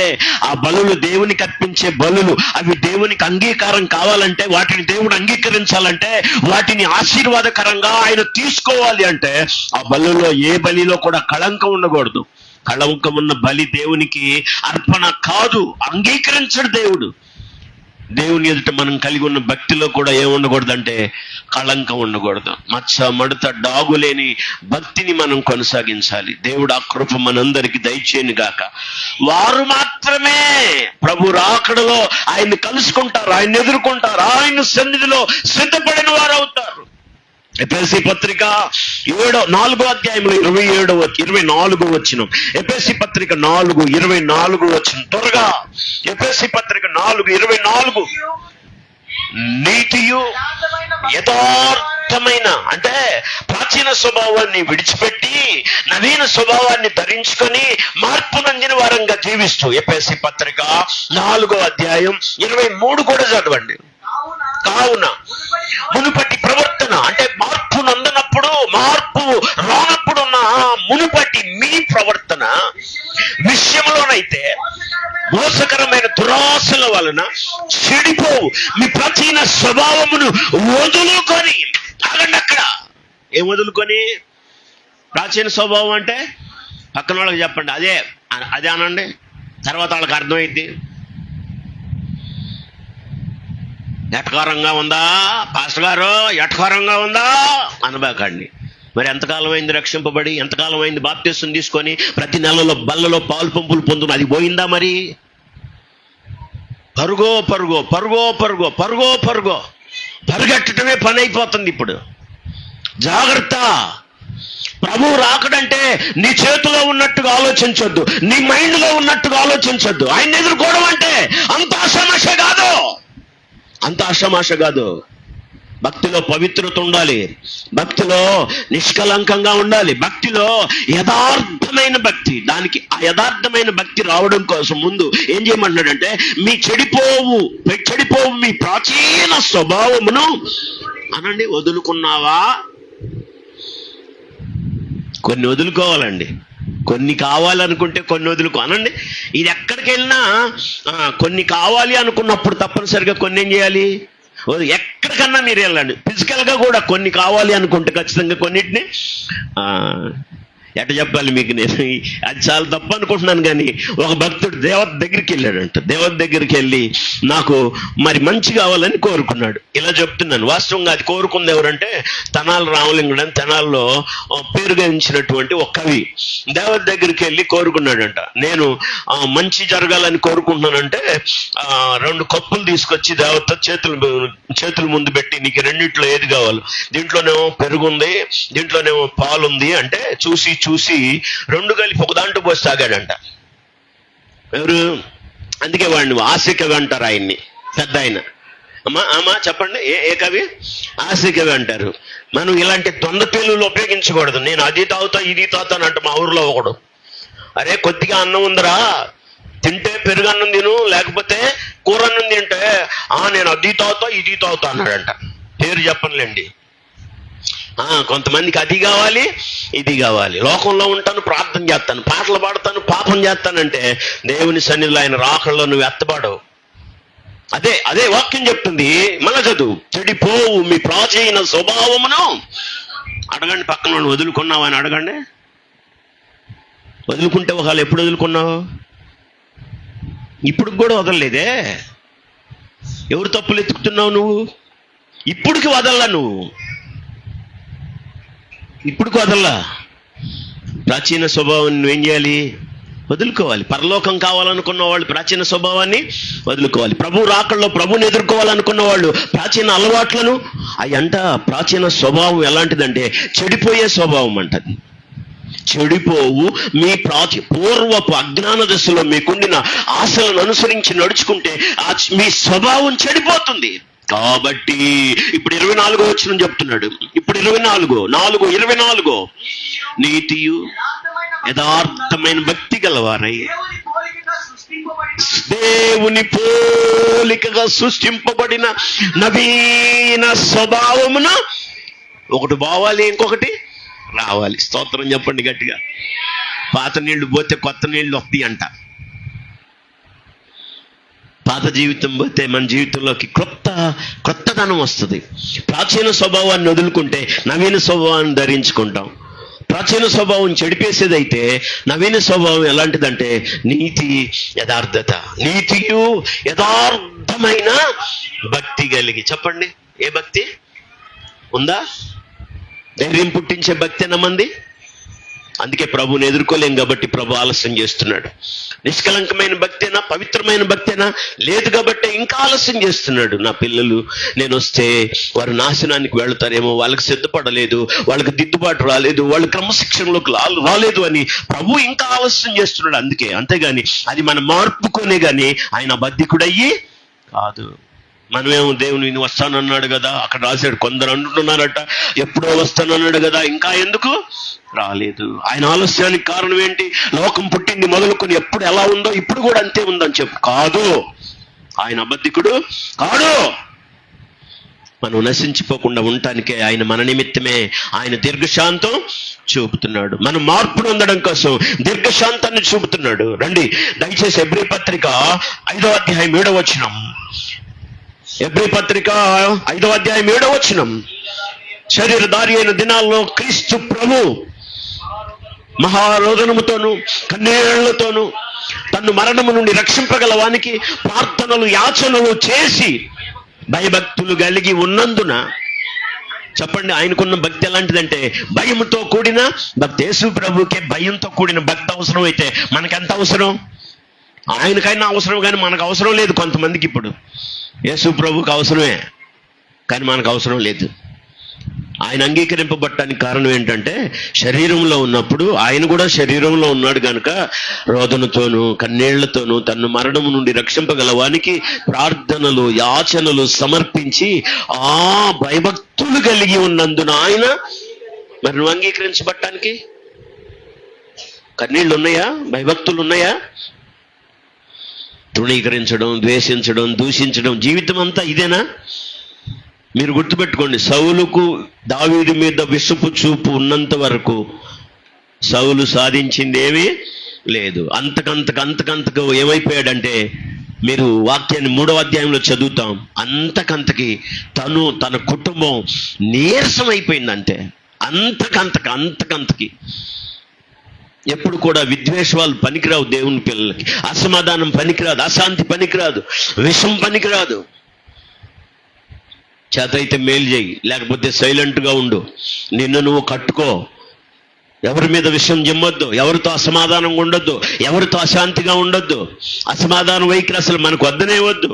ఆ బలులు దేవునికి అర్పించే బలులు అవి దేవునికి అంగీకారం కావాలంటే, వాటిని దేవుడు అంగీకరించాలంటే, వాటిని ఆశీర్వాదకరంగా ఆయన తీసుకోవాలి అంటే ఆ బలుల్లో ఏ బలిలో కూడా కళంకం ఉండకూడదు. కళంకం ఉన్న బలి దేవునికి అర్పణ కాదు, అంగీకరించడు దేవుడు. దేవుని ఎదుట మనం కలిగి ఉన్న భక్తిలో కూడా ఏముండకూడదు అంటే కళంకం ఉండకూడదు. మచ్చ మడత డాగు లేని భక్తిని మనం కొనసాగించాలి. దేవుడు ఆ కృప మనందరికీ దయచేయను గాక. వారు మాత్రమే ప్రభు రాకడలో ఆయన్ని కలుసుకుంటారు, ఆయన్ని ఎదుర్కొంటారు, ఆయన సన్నిధిలో సిద్ధపడిన వారు అవుతారు. ఎఫెసీ పత్రిక 4వ అధ్యాయంలో 24వ వచనం. ఎఫెసీ పత్రిక 4:24 వచనం. త్వరగా ఎఫెసీ పత్రిక 4:24. నీతియు యథార్థమైన, అంటే ప్రాచీన స్వభావాన్ని విడిచిపెట్టి నవీన స్వభావాన్ని ధరించుకొని మార్పు నందిన వారంగా జీవిస్తూ. ఎఫెసీ పత్రిక 4వ అధ్యాయం 23 కూడా చదవండి. కావున మునుపటి ప్రవర్తన, అంటే మార్పు నందనప్పుడు, మార్పు రానప్పుడు ఉన్న మునుపటి మీ ప్రవర్తన విషయంలోనైతే మోసకరమైన దురాశల వలన చెడిపోవు మీ ప్రాచీన స్వభావమును వదులుకొని. ఆగండి, అక్కడ ఏం వదులుకొని? ప్రాచీన స్వభావం అంటే పక్కన వాళ్ళకి చెప్పండి, అదే అనండి, తర్వాత వాళ్ళకి అర్థమైద్ది. ఎటకారంగా ఉందా పాస్టర్ గారు, ఎటకారంగా ఉందా అనబాకండి. మరి ఎంతకాలం అయింది రక్షింపబడి, ఎంతకాలం అయింది బాప్తిసం తీసుకొని, ప్రతి నెలలో బల్లలో పాలు పంపులు పొందును, అది పోయిందా? మరి పరుగో పరుగో పరుగో పరుగో పరుగో పరుగో పరిగెట్టడమే పని అయిపోతుంది ఇప్పుడు. జాగ్రత్త. ప్రభు రాకడంటే నీ చేతిలో ఉన్నట్టుగా ఆలోచించొద్దు, నీ మైండ్లో ఉన్నట్టుగా ఆలోచించొద్దు. ఆయన ఎదుర్కోవడం అంటే అంత ఆషామాష కాదు. భక్తిలో పవిత్రత ఉండాలి, భక్తిలో నిష్కలంకంగా ఉండాలి, భక్తిలో యథార్థమైన భక్తి. దానికి ఆ యథార్థమైన భక్తి రావడం కోసం ముందు ఏం చేయమంటున్నాడంటే, చెడిపోవు మీ ప్రాచీన స్వభావమును అనండి వదులుకున్నావా? కొన్ని వదులుకోవాలండి, కొన్ని కావాలనుకుంటే కొన్ని వదులుకో అనండి. ఇది ఎక్కడికి వెళ్ళినా కొన్ని కావాలి అనుకున్నప్పుడు తప్పనిసరిగా కొన్ని ఏం చేయాలి? ఎక్కడికన్నా మీరు వెళ్ళండి, ఫిజికల్గా కూడా కొన్ని కావాలి అనుకుంటే ఖచ్చితంగా కొన్నిటిని ఎట్ట చెప్పాలి మీకు, నేను అది చాలా తప్పు అనుకుంటున్నాను. కానీ ఒక భక్తుడు దేవత దగ్గరికి వెళ్ళాడంట. దేవత దగ్గరికి వెళ్ళి నాకు మరి మంచి కావాలని కోరుకున్నాడు. ఇలా చెప్తున్నాను, వాస్తవంగా అది కోరుకుంది ఎవరంటే తెనాలి రామలింగుడు అని తెనాల్లో పేరుగాంచినటువంటి ఒక కవి. దేవత దగ్గరికి వెళ్ళి కోరుకున్నాడంట, నేను మంచి జరగాలని కోరుకుంటున్నానంటే 2 కప్పులు తీసుకొచ్చి దేవత చేతుల ముందు పెట్టి, నీకు రెండిట్లో ఏది కావాలి? దీంట్లోనేమో పెరుగుంది, దీంట్లోనేమో పాలుంది అంటే చూసి 2 కలిపి ఒక దాంట్లో పోసి తాగాడంట. ఎవరు? అందుకే వాడిని ఆశికవి అంటారు ఆయన్ని, పెద్ద ఆయన. అమ్మా చెప్పండి, ఏ కవి? ఆశికవి అంటారు. మనం ఇలాంటి ద్వంద్వ పేర్లు ఉపయోగించకూడదు. నేను అది తాగుతా ఇది తాగుతానంట మా ఊర్లో ఒకడు. అరే కొద్దిగా అన్నం ఉందిరా, తింటే పెరుగు అన్నం తిను, లేకపోతే కూర అన్నం తింటే నేను అది తాగుతా ఇది తాగుతా అన్నాడంట. పేరు చెప్పనులేండి. కొంతమందికి అది కావాలి ఇది కావాలి. లోకంలో ఉంటాను, ప్రార్థన చేస్తాను, పాటలు పాడతాను, పాపం చేస్తానంటే దేవుని సన్నిధిలో ఆయన రాకడలో నువ్వు ఎత్తబాడవు. అదే వాక్యం చెప్తుంది. మళ్ళా చదువు. చెడిపోవు మీ ప్రాచీన స్వభావమును అడగండి. పక్కన వదులుకున్నావు అని అడగండి. వదులుకుంటే ఒకవేళ ఎప్పుడు వదులుకున్నావు? ఇప్పుడు కూడా వదలలేదే. ఎవరు తప్పులు ఎత్తుకుతున్నావు నువ్వు? ఇప్పుడుకి వదల్లా నువ్వు, ఇప్పుడు వదల్లా. ప్రాచీన స్వభావాన్ని నువ్వేం చేయాలి? వదులుకోవాలి. పరలోకం కావాలనుకున్న వాళ్ళు ప్రాచీన స్వభావాన్ని వదులుకోవాలి. ప్రభు రాకడలో ప్రభుని ఎదుర్కోవాలనుకున్న వాళ్ళు ప్రాచీన అలవాట్లను ప్రాచీన స్వభావం ఎలాంటిదంటే చెడిపోయే స్వభావం అంటది. చెడిపోవు. మీ పూర్వపు అజ్ఞాన దశలో మీకుండిన ఆశలను అనుసరించి నడుచుకుంటే మీ స్వభావం చెడిపోతుంది. కాబట్టి ఇప్పుడు 24 వచనం చెప్తున్నాడు. ఇప్పుడు 24 నీతియు యథార్థమైన భక్తి గలవారై దేవుని పోలికగా సృష్టింపబడిన నవీన స్వభావమున ఒకటి పోవాలి, ఇంకొకటి రావాలి. స్తోత్రం చెప్పండి గట్టిగా. పాత నీళ్లు పోతే కొత్త నీళ్లు వస్తాయి అంట. పాత జీవితం పోతే మన జీవితంలోకి కొత్తదనం వస్తుంది. ప్రాచీన స్వభావాన్ని వదులుకుంటే నవీన స్వభావాన్ని ధరించుకుంటాం. ప్రాచీన స్వభావం చెడిపేసేదైతే నవీన స్వభావం ఎలాంటిదంటే నీతి యథార్థత. నీతియు యథార్థమైన భక్తి కలిగి. చెప్పండి, ఏ భక్తి ఉందా? ధైర్యం పుట్టించే భక్తి అన్నమంది. అందుకే ప్రభువుని ఎదుర్కోలేం కాబట్టి ప్రభు ఆలస్యం చేస్తున్నాడు. నిష్కలంకమైన భక్తేనా, పవిత్రమైన భక్తేనా? లేదు కాబట్టి ఇంకా ఆలస్యం చేస్తున్నాడు. నా పిల్లలు నేను వస్తే వారు నాశనానికి వెళతారేమో, వాళ్ళకి సిద్ధపడలేదు, వాళ్ళకి దిద్దుబాటు రాలేదు, వాళ్ళు క్రమశిక్షణలోకి రాలేదు అని ప్రభు ఇంకా ఆలస్యం చేస్తున్నాడు. అందుకే, అంతేగాని అది మనం మార్పుకొనే గాని ఆయన బద్ధికుడయ్యి కాదు. మనమేమో దేవుని వస్తానన్నాడు కదా, అక్కడ రాశాడు. కొందరు అంటున్నారట ఎప్పుడో వస్తానన్నాడు కదా, ఇంకా ఎందుకు రాలేదు? ఆయన ఆలస్యానికి కారణం ఏంటి? లోకం పుట్టింది మొదలుకొని ఎప్పుడు ఎలా ఉందో ఇప్పుడు కూడా అంతే ఉందని చెప్పు. కాదు, ఆయన అబద్ధికుడు కాడు. మనం నశించిపోకుండా ఉండటానికే ఆయన మన నిమిత్తమే ఆయన దీర్ఘశాంతం చూపుతున్నాడు. మనం మార్పు పొందడం కోసం దీర్ఘశాంతాన్ని చూపుతున్నాడు. రండి దయచేసి హెబ్రీ పత్రిక 5వ అధ్యాయం 7వ వచనం. హెబ్రీ పత్రిక 5వ అధ్యాయం 7వ వచనం. శరీరధారి అయిన దినాల్లో క్రీస్తు ప్రభు మహారోదనముతోను కన్నీళ్లతోను తన్ను మరణము నుండి రక్షింపగల వానికి ప్రార్థనలు యాచనలు చేసి భయభక్తులు కలిగి ఉన్నందున. చెప్పండి, ఆయనకున్న భక్తి ఎలాంటిదంటే భయంతో కూడిన భక్తి. యేసు ప్రభుకే భయంతో కూడిన భక్తి అవసరం అయితే మనకెంత అవసరం? ఆయనకైనా అవసరం కానీ మనకు అవసరం లేదు. కొంతమందికి ఇప్పుడు యేసు ప్రభుకి అవసరమే కానీ మనకు అవసరం లేదు. ఆయన అంగీకరింపబడటానికి కారణం ఏంటంటే శరీరంలో ఉన్నప్పుడు ఆయన కూడా శరీరంలో ఉన్నాడు కనుక రోదనతోనూ కన్నీళ్లతోనూ తన్ను మరణము నుండి రక్షింపగలవానికి ప్రార్థనలు యాచనలు సమర్పించి భయభక్తులు కలిగి ఉన్నందున ఆయన. మరి నువ్వు అంగీకరించబడటానికి కన్నీళ్ళు ఉన్నాయా? భయభక్తులు ఉన్నాయా? తృణీకరించడం, ద్వేషించడం, దూషించడం జీవితం అంతా ఇదేనా? మీరు గుర్తుపెట్టుకోండి, సౌలుకు దావీదు మీద విసుపు చూపు ఉన్నంత వరకు సౌలు సాధించింది ఏమీ లేదు. అంతకంతకు ఏమైపోయాడంటే, మీరు వాక్యాన్ని 3వ అధ్యాయంలో చదువుతాం, అంతకంతకి తన కుటుంబం నీరసం అయిపోయిందంటే. అంతకంతకి ఎప్పుడు కూడా విద్వేషాలు పనికిరావు. దేవుని పిల్లలకి అసమాధానం పనికిరాదు, అశాంతి పనికిరాదు, విషం పనికిరాదు. చేతైతే మేలు చేయి, లేకపోతే సైలెంట్గా ఉండు. నిన్ను నువ్వు కట్టుకో. ఎవరి మీద విషయం జిమ్మొద్దు, ఎవరితో అసమాధానంగా ఉండొద్దు, ఎవరితో అశాంతిగా ఉండొద్దు. అసమాధానం వైఖరి అసలు మనకు వద్దనే వద్దు.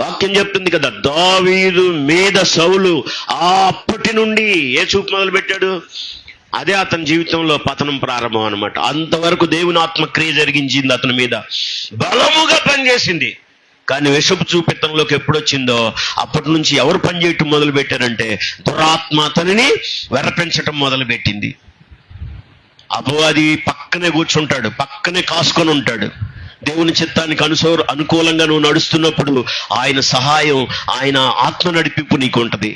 వాక్యం చెప్తుంది కదా, దావీదు మీద సౌలు అప్పటి నుండి ఏ చూపు మొదలు పెట్టాడు? అదే అతని జీవితంలో పతనం ప్రారంభం అన్నమాట. అంతవరకు దేవుని ఆత్మక్రియ జరిగించింది అతని మీద, బలముగా పనిచేసింది. కానీ విషపు చూపిత్తంలోకి ఎప్పుడొచ్చిందో అప్పటి నుంచి ఎవరు పనిచేయటం మొదలు పెట్టారంటే దురాత్మ అతనిని వెరపించటం మొదలుపెట్టింది. అపవాది పక్కనే కూర్చుంటాడు, పక్కనే కాసుకొని ఉంటాడు. దేవుని చిత్తానికి అనుకూలంగా నువ్వు నడుస్తున్నప్పుడు ఆయన సహాయం, ఆయన ఆత్మ నడిపింపు నీకు ఉంటుంది.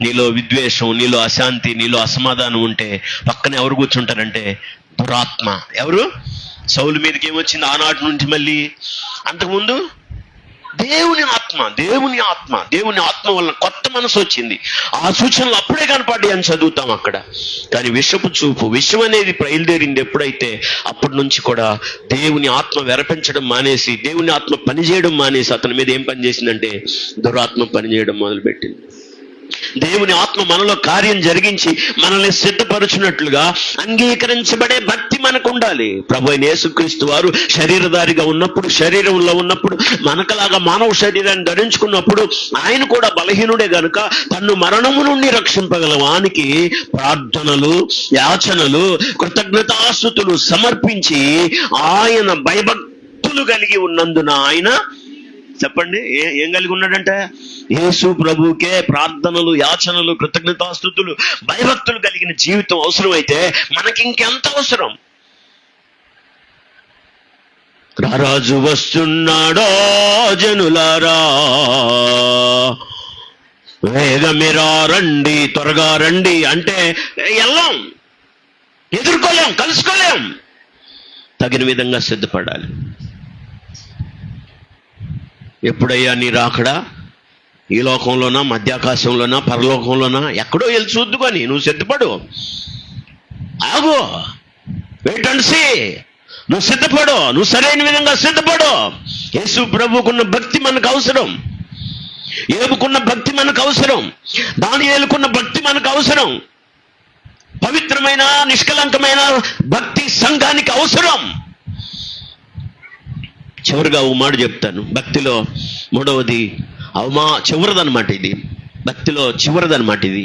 నీలో విద్వేషం, నీలో అశాంతి, నీలో అసమాధానం ఉంటే పక్కన ఎవరు కూర్చుంటారంటే దురాత్మ. ఎవరు? సౌలు మీదకి ఏమొచ్చింది ఆనాటి నుంచి? మళ్ళీ అంతకుముందు దేవుని ఆత్మ వలన కొత్త మనసు వచ్చింది. ఆ సూచనలు అప్పుడే కనపడ్డాయి అని చదువుతాం అక్కడ. కానీ విషపు చూపు, విషం అనేది బయలుదేరింది ఎప్పుడైతే అప్పటి నుంచి కూడా దేవుని ఆత్మ వెరపించడం మానేసి, దేవుని ఆత్మ పనిచేయడం మానేసి అతని మీద ఏం పని చేసిందంటే దురాత్మ పనిచేయడం మొదలుపెట్టింది. దేవుని ఆత్మ మనలో కార్యం జరిగించి మనల్ని సిద్ధపరుచున్నట్లుగా అంగీకరించబడే భక్తి మనకు ఉండాలి. ప్రభు అయిన యేసుక్రీస్తు వారు శరీరధారిగా ఉన్నప్పుడు, శరీరంలో ఉన్నప్పుడు, మనకలాగా మానవ శరీరాన్ని ధరించుకున్నప్పుడు ఆయన కూడా బలహీనుడే గనుక తన్ను మరణము నుండి రక్షింపగల వానికి ప్రార్థనలు, యాచనలు, కృతజ్ఞతాస్తుతులు సమర్పించి ఆయన భయభక్తులు కలిగి ఉన్నందున ఆయన, చెప్పండి, ఏం కలిగి ఉన్నాడంట? యేసు ప్రభువుకే ప్రార్థనలు, యాచనలు, కృతజ్ఞతాస్తుతులు, భయభక్తులు కలిగిన జీవితం అవసరమైతే మనకి ఇంకెంత అవసరం? రారాజు వస్తున్నాడో జనులారా, వేగమిరా రండి, త్వరగా రండి అంటే వెళ్ళాం, ఎదుర్కోలేం, కలుసుకోలేం. తగిన విధంగా సిద్ధపడాలి. ఎప్పుడయ్యా నీ రాకడా? ఈ లోకంలోనా, మధ్యాకాశంలోనా, పరలోకంలోనా? ఎక్కడో వెళ్ళి చూద్దుకొని నువ్వు సిద్ధపడు. ఆగు, వెయిట్ అండ్ సీ. నువ్వు సిద్ధపడు, నువ్వు సరైన విధంగా సిద్ధపడు. యేసు ప్రభువుకున్న భక్తి మనకు అవసరం, ఏబుకున్న భక్తి మనకు అవసరం, దానియేలుకున్న భక్తి మనకు అవసరం, పవిత్రమైన నిష్కలంకమైన భక్తి సంఘానికి అవసరం. చివరిగా ఓ మాట చెప్తాను. భక్తిలో మూడవది చివరిదనమాట ఇది. భక్తిలో చివరిదనమాట ఇది.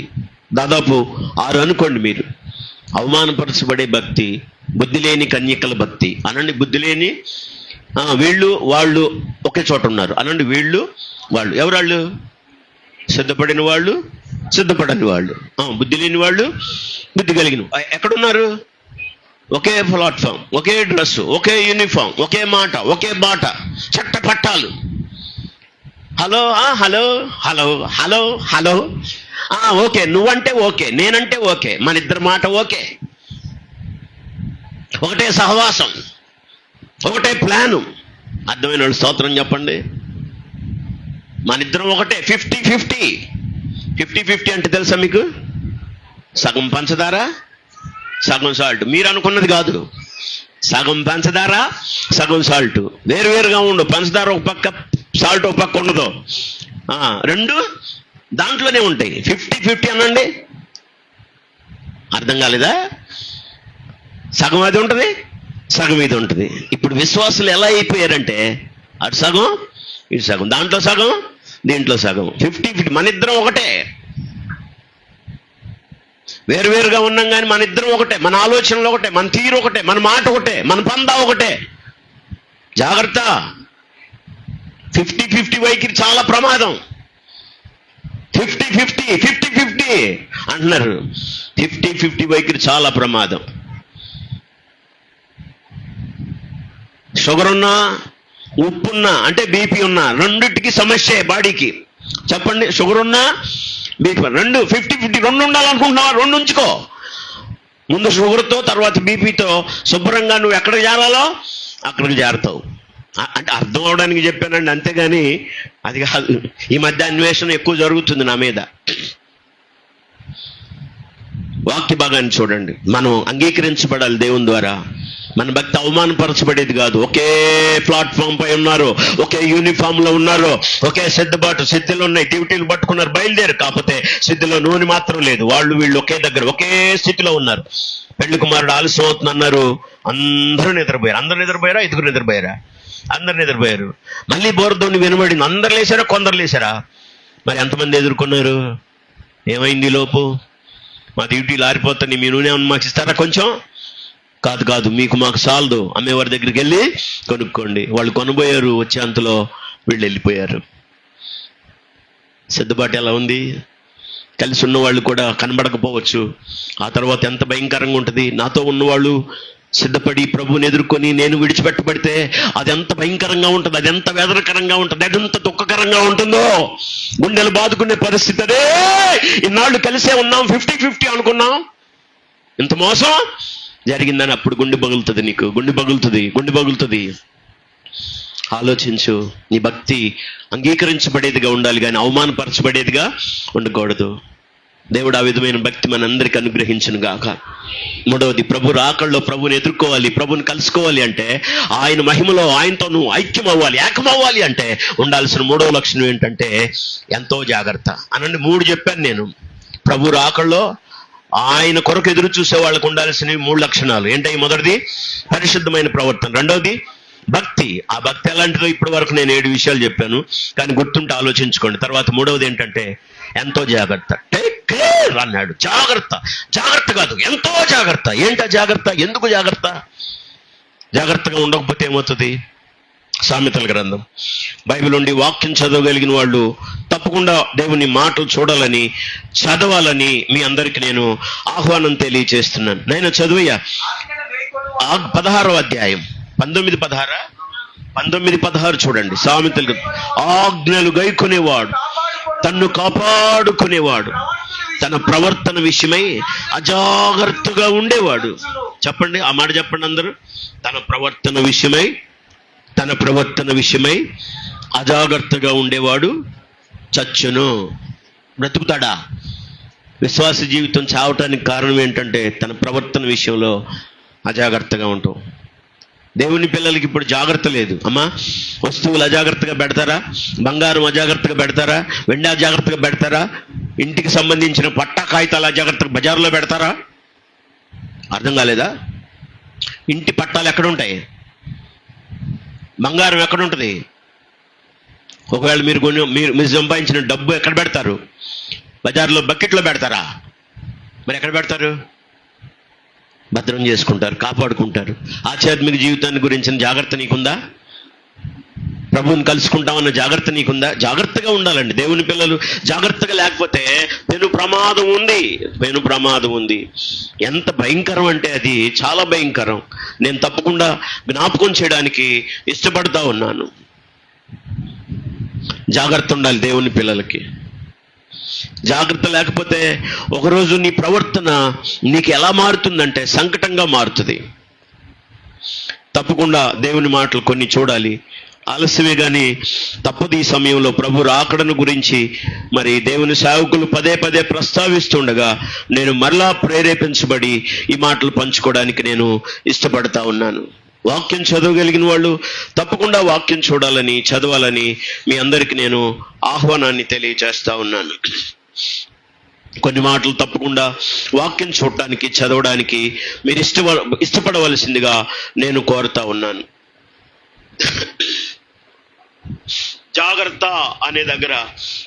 దాదాపు 6 అనుకోండి మీరు. అవమానపరచబడే భక్తి, బుద్ధి లేని కన్యకల భక్తి అనండి. బుద్ధి లేని వీళ్ళు వాళ్ళు ఒకే చోట ఉన్నారు అనండి. వీళ్ళు వాళ్ళు ఎవరాళ్ళు? సిద్ధపడిన వాళ్ళు, సిద్ధపడని వాళ్ళు. బుద్ధి లేని వాళ్ళు, బుద్ధి కలిగిన. ఎక్కడున్నారు? ఒకే ప్లాట్ఫామ్, ఒకే డ్రెస్సు, ఒకే యూనిఫామ్, ఒకే మాట, ఒకే బాట, చట్ట పట్టాలు. Hello hello hello hello hello okay, నువ్వంటే ఓకే, నేనంటే ఓకే, మన ఇద్దరి మాట ఓకే, ఒకటే సహవాసం, ఒకటే ప్లాను. అర్థమైన వాళ్ళు స్తోత్రం చెప్పండి. మన ఇద్దరం ఒకటే. 50-50. 50-50 అంటే తెలుసా మీకు? సగం పంచదార, సగం సాల్ట్. మీరు అనుకున్నది కాదు. సగం పంచదార, సగం సాల్ట్. వేరువేరుగా ఉండు. పంచదార ఒక పక్క, సాల్ట్ ఒక పక్క ఉండదు. రెండు దాంట్లోనే ఉంటాయి. 50-50 అనండి. అర్థం కాలేదా? సగం అది ఉంటుంది, సగం ఇది ఉంటుంది. ఇప్పుడు విశ్వాసులు ఎలా అయిపోయారంటే అటు సగం, ఇటు సగం, దాంట్లో సగం, దీంట్లో సగం. 50-50. మన ఇద్దరం ఒకటే. వేరువేరుగా ఉన్నాం కానీ మన ఇద్దరం ఒకటే. మన ఆలోచనలు ఒకటే, మన తీరు ఒకటే, మన మాట ఒకటే, మన పందా ఒకటే. జాగ్రత్త. 50-50 వైఖరి చాలా ప్రమాదం. 50-50 అంటున్నారు. 50-50 వైఖరి చాలా ప్రమాదం. షుగర్ ఉన్నా, ఉప్పున్నా, అంటే బీపీ ఉన్నా, రెండింటికి సమస్య బాడీకి. చెప్పండి, షుగర్ ఉన్నా, బీపీ, రెండు 50-50 రెండు ఉండాలనుకుంటున్నావా? రెండు ఉంచుకో. ముందు షుగర్తో, తర్వాత బీపీతో శుభ్రంగా నువ్వు ఎక్కడికి చేరాలో అక్కడికి చేరతావు. అంటే అర్థం అవడానికి చెప్పానండి, అంతేగాని అది కాదు. ఈ మధ్య అన్వేషణ ఎక్కువ జరుగుతుంది నా మీద. వాక్య భాగాన్ని చూడండి. మనం అంగీకరించబడాలి దేవుని ద్వారా. మన భక్తి అవమానపరచబడేది కాదు. ఒకే ప్లాట్ఫామ్ పై ఉన్నారు, ఒకే యూనిఫామ్ లో ఉన్నారు, ఒకే సిద్ధబాటు, సిద్ధులు ఉన్నాయి, డ్యూటీలు పట్టుకున్నారు, బయలుదేరు. కాకపోతే సిద్ధులో నూనె మాత్రం లేదు. వాళ్ళు వీళ్ళు ఒకే దగ్గర, ఒకే స్థితిలో ఉన్నారు. పెళ్లి కుమారుడు ఆలస్యం అవుతుంది అన్నారు, అందరూ నిద్రపోయారు. అందరూ నిద్రపోయారా? 5 నిద్రపోయారా? అందరు నిద్రపోయారు. మళ్ళీ బోరదోని వినబడింది. అందరు లేచారా? కొందరు లేచారా? మరి ఎంతమంది ఎదుర్కొన్నారు? ఏమైంది లోపు? మా డ్యూటీలు ఆరిపోతాయి, మీ నూనె మాకు ఇస్తారా కొంచెం? కాదు, మీకు మాకు చాలదు. అమ్మేవారి దగ్గరికి వెళ్ళి కొనుక్కోండి. వాళ్ళు కొనబోయారు, వచ్చే అంతలో వీళ్ళు వెళ్ళిపోయారు. సిద్ధపాటు ఎలా ఉంది? కలిసి ఉన్నవాళ్ళు కూడా కనబడకపోవచ్చు. ఆ తర్వాత ఎంత భయంకరంగా ఉంటుంది. నాతో ఉన్నవాళ్ళు సిద్ధపడి ప్రభువుని ఎదుర్కొని నేను విడిచిపెట్టబడితే అది ఎంత భయంకరంగా ఉంటుంది, అది ఎంత వేదనకరంగా ఉంటుంది, అది ఎంత దుఃఖకరంగా ఉంటుందో. గుండెలు బాదుకునే పరిస్థితి. అదే ఇన్నాళ్ళు కలిసే ఉన్నాం, 50-50 అనుకున్నాం, ఇంత మోసం జరిగిందని అప్పుడు గుండె పగులుతుంది. నీకు గుండె పగులుతుంది. ఆలోచించు. నీ భక్తి అంగీకరించబడేదిగా ఉండాలి కానీ అవమానపరచబడేదిగా ఉండకూడదు. దేవుడు ఆ విధమైన భక్తి మనందరికీ అనుగ్రహించును గాక. మూడవది, ప్రభు రాకల్లో ప్రభుని ఎదుర్కోవాలి, ప్రభుని కలుసుకోవాలి అంటే, ఆయన మహిమలో ఆయనతో నువ్వు ఐక్యం అవ్వాలి, ఏకమవ్వాలి అంటే ఉండాల్సిన మూడవ లక్షణం ఏంటంటే ఎంతో జాగ్రత్త. అనండి, 3 చెప్పాను నేను. ప్రభు రాకల్లో ఆయన కొరకు ఎదురు చూసే వాళ్ళకు ఉండాల్సినవి 3 లక్షణాలు ఏంటవి? మొదటిది పరిశుద్ధమైన ప్రవర్తన, రెండవది భక్తి. ఆ భక్తి ఎలాంటిదో ఇప్పటి వరకు నేను 7 విషయాలు చెప్పాను, కానీ గుర్తుంటే ఆలోచించుకోండి. తర్వాత మూడవది ఏంటంటే ఎంతో జాగ్రత్త. టేక్ కేర్ అన్నాడు. జాగ్రత్త, జాగ్రత్త కాదు, ఎంతో జాగ్రత్త. ఏంటా జాగ్రత్త? ఎందుకు జాగ్రత్త? జాగ్రత్తగా ఉండకపోతే ఏమవుతుంది? సామెతల గ్రంథం, బైబిల్ నుండి వాక్యం చదవగలిగిన వాళ్ళు తప్పకుండా దేవుని మాటలు చూడాలని, చదవాలని మీ అందరికీ నేను ఆహ్వానం తెలియచేస్తున్నాను. నేను చదువయ్యా 16వ అధ్యాయం 19-16 చూడండి. సామెతలు, ఆజ్ఞలు గైకొనేవాడు తన్ను కాపాడుకునేవాడు, తన ప్రవర్తన విషయమై అజాగ్రత్తగా ఉండేవాడు. చెప్పండి, ఆ మాట చెప్పండి అందరూ. తన ప్రవర్తన విషయమై అజాగ్రత్తగా ఉండేవాడు చచ్చును. బ్రతుకుతాడా? విశ్వాస జీవితం చావటానికి కారణం ఏంటంటే తన ప్రవర్తన విషయంలో అజాగ్రత్తగా ఉంటాం. దేవుని పిల్లలకి ఇప్పుడు జాగ్రత్త లేదు. అమ్మా, వస్తువులు అజాగ్రత్తగా పెడతారా? బంగారం అజాగ్రత్తగా పెడతారా? వెండి అజాగ్రత్తగా పెడతారా? ఇంటికి సంబంధించిన పట్టా కాగితాలు అజాగ్రత్తగా బజార్లో పెడతారా? అర్థం కాలేదా? ఇంటి పట్టాలు ఎక్కడుంటాయి? బంగారం ఎక్కడుంటుంది? ఒకవేళ మీరు సంపాదించిన డబ్బు ఎక్కడ పెడతారు? బజార్లో బకెట్లో పెడతారా? మరి ఎక్కడ పెడతారు? భద్రం చేసుకుంటారు, కాపాడుకుంటారు. ఆధ్యాత్మిక జీవితాన్ని గురించిన జాగ్రత్త నీకుందా? ప్రభువుని కలుసుకుంటామన్న జాగ్రత్త నీకుందా? జాగ్రత్తగా ఉండాలండి దేవుని పిల్లలు. జాగ్రత్తగా లేకపోతే పెను ప్రమాదం ఉంది. ఎంత భయంకరం అంటే అది చాలా భయంకరం. నేను తప్పకుండా జ్ఞాపకం చేయడానికి ఇష్టపడతా ఉన్నాను. జాగ్రత్త ఉండాలి దేవుని పిల్లలకి. జాగ్రత్త లేకపోతే ఒకరోజు నీ ప్రవర్తన నీకు ఎలా మారుతుందంటే సంకటంగా మారుతుంది. తప్పకుండా దేవుని మాటలు కొన్ని చూడాలి. ఆలస్యమే కానీ తప్పదు. ఈ సమయంలో ప్రభు రాకడను గురించి మరి దేవుని సేవకులు పదే ప్రస్తావిస్తుండగా నేను మరలా ప్రేరేపించబడి ఈ మాటలు పంచుకోవడానికి నేను ఇష్టపడతా ఉన్నాను. వాక్యం చదవగలిగిన వాళ్ళు తప్పకుండా వాక్యం చూడాలని, చదవాలని మీ అందరికీ నేను ఆహ్వానాన్ని తెలియజేస్తా ఉన్నాను. కొన్ని మాటలు తప్పకుండా వాక్యం చూడటానికి, చదవడానికి మీరు ఇష్టపడవలసిందిగా నేను కోరుతా ఉన్నాను. జాగ్రత్త అనే దగ్గర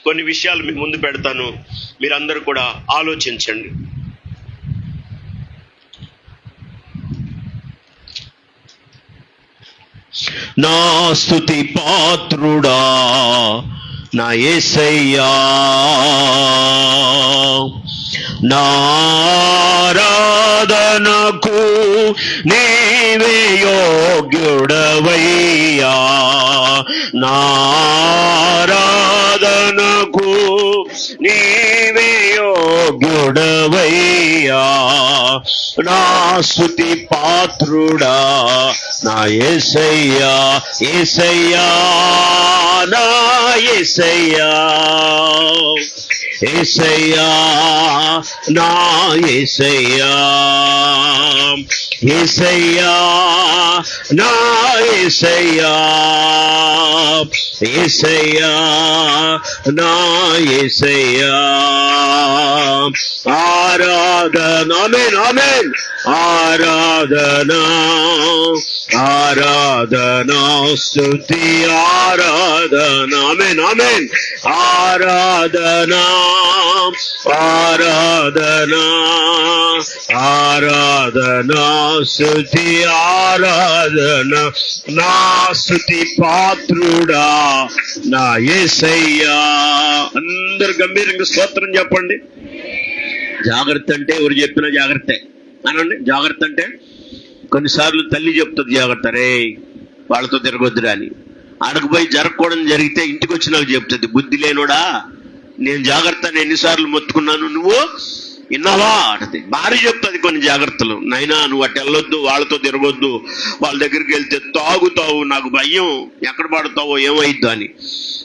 కొన్ని విషయాలు మీ ముందు పెడతాను, మీరందరూ కూడా ఆలోచించండి. నా స్తుతి పాత్రుడా నా యేసయ్యా, నా ఆరాధనకు నీవే యోగ్యుడవయ్యా, నా ఆరాధనకు నీవే యోగ్యుడవయ్యా, నా స్తుతి పాత్రుడా నా యేసయ్యా, యేసయ్యా, నా యేసయ్యా, యేసయ్యా, నా యేసయ్యా, యేసయ్యా, నా యేసయ్యా, యేసయ్యా, నా యేసయ్యా, ఆరాధన, ఆమేన్, ఆమేన్, ఆరాధన, ఆరాధన, స్తుతి, ఆరాధన, ఆమేన్, ఆమేన్, ఆరాధన, ఆరాధన, ఆరాధన, స్తుతి, ఆరాధన, నా స్తుతి పాత్రుడా నా యేసయ్యా. అందరు గంభీరంగా స్తోత్రం చెప్పండి. జాగ్రత్త అంటే ఎవరు చెప్పినా జాగ్రత్తే అనండి. జాగ్రత్త అంటే కొన్నిసార్లు తల్లి చెప్తుంది జాగ్రత్త, రే వాళ్ళతో తిరగొద్దురా అని. ఆడకపోయి జరగకూడదు జరిగితే ఇంటికి వచ్చి నాకు చెప్తుంది, బుద్ధి లేనోడా నేను జాగ్రత్త ఎన్నిసార్లు మొత్తుకున్నాను, నువ్వు విన్నావా అంటది. భార్య చెప్తుంది కొన్ని జాగ్రత్తలు. నైనా నువ్వు అటు వెళ్ళొద్దు, వాళ్ళతో తిరగొద్దు, వాళ్ళ దగ్గరికి వెళ్తే తాగుతావు, నాకు భయం, ఎక్కడ పడతావో ఏమైద్దు అని.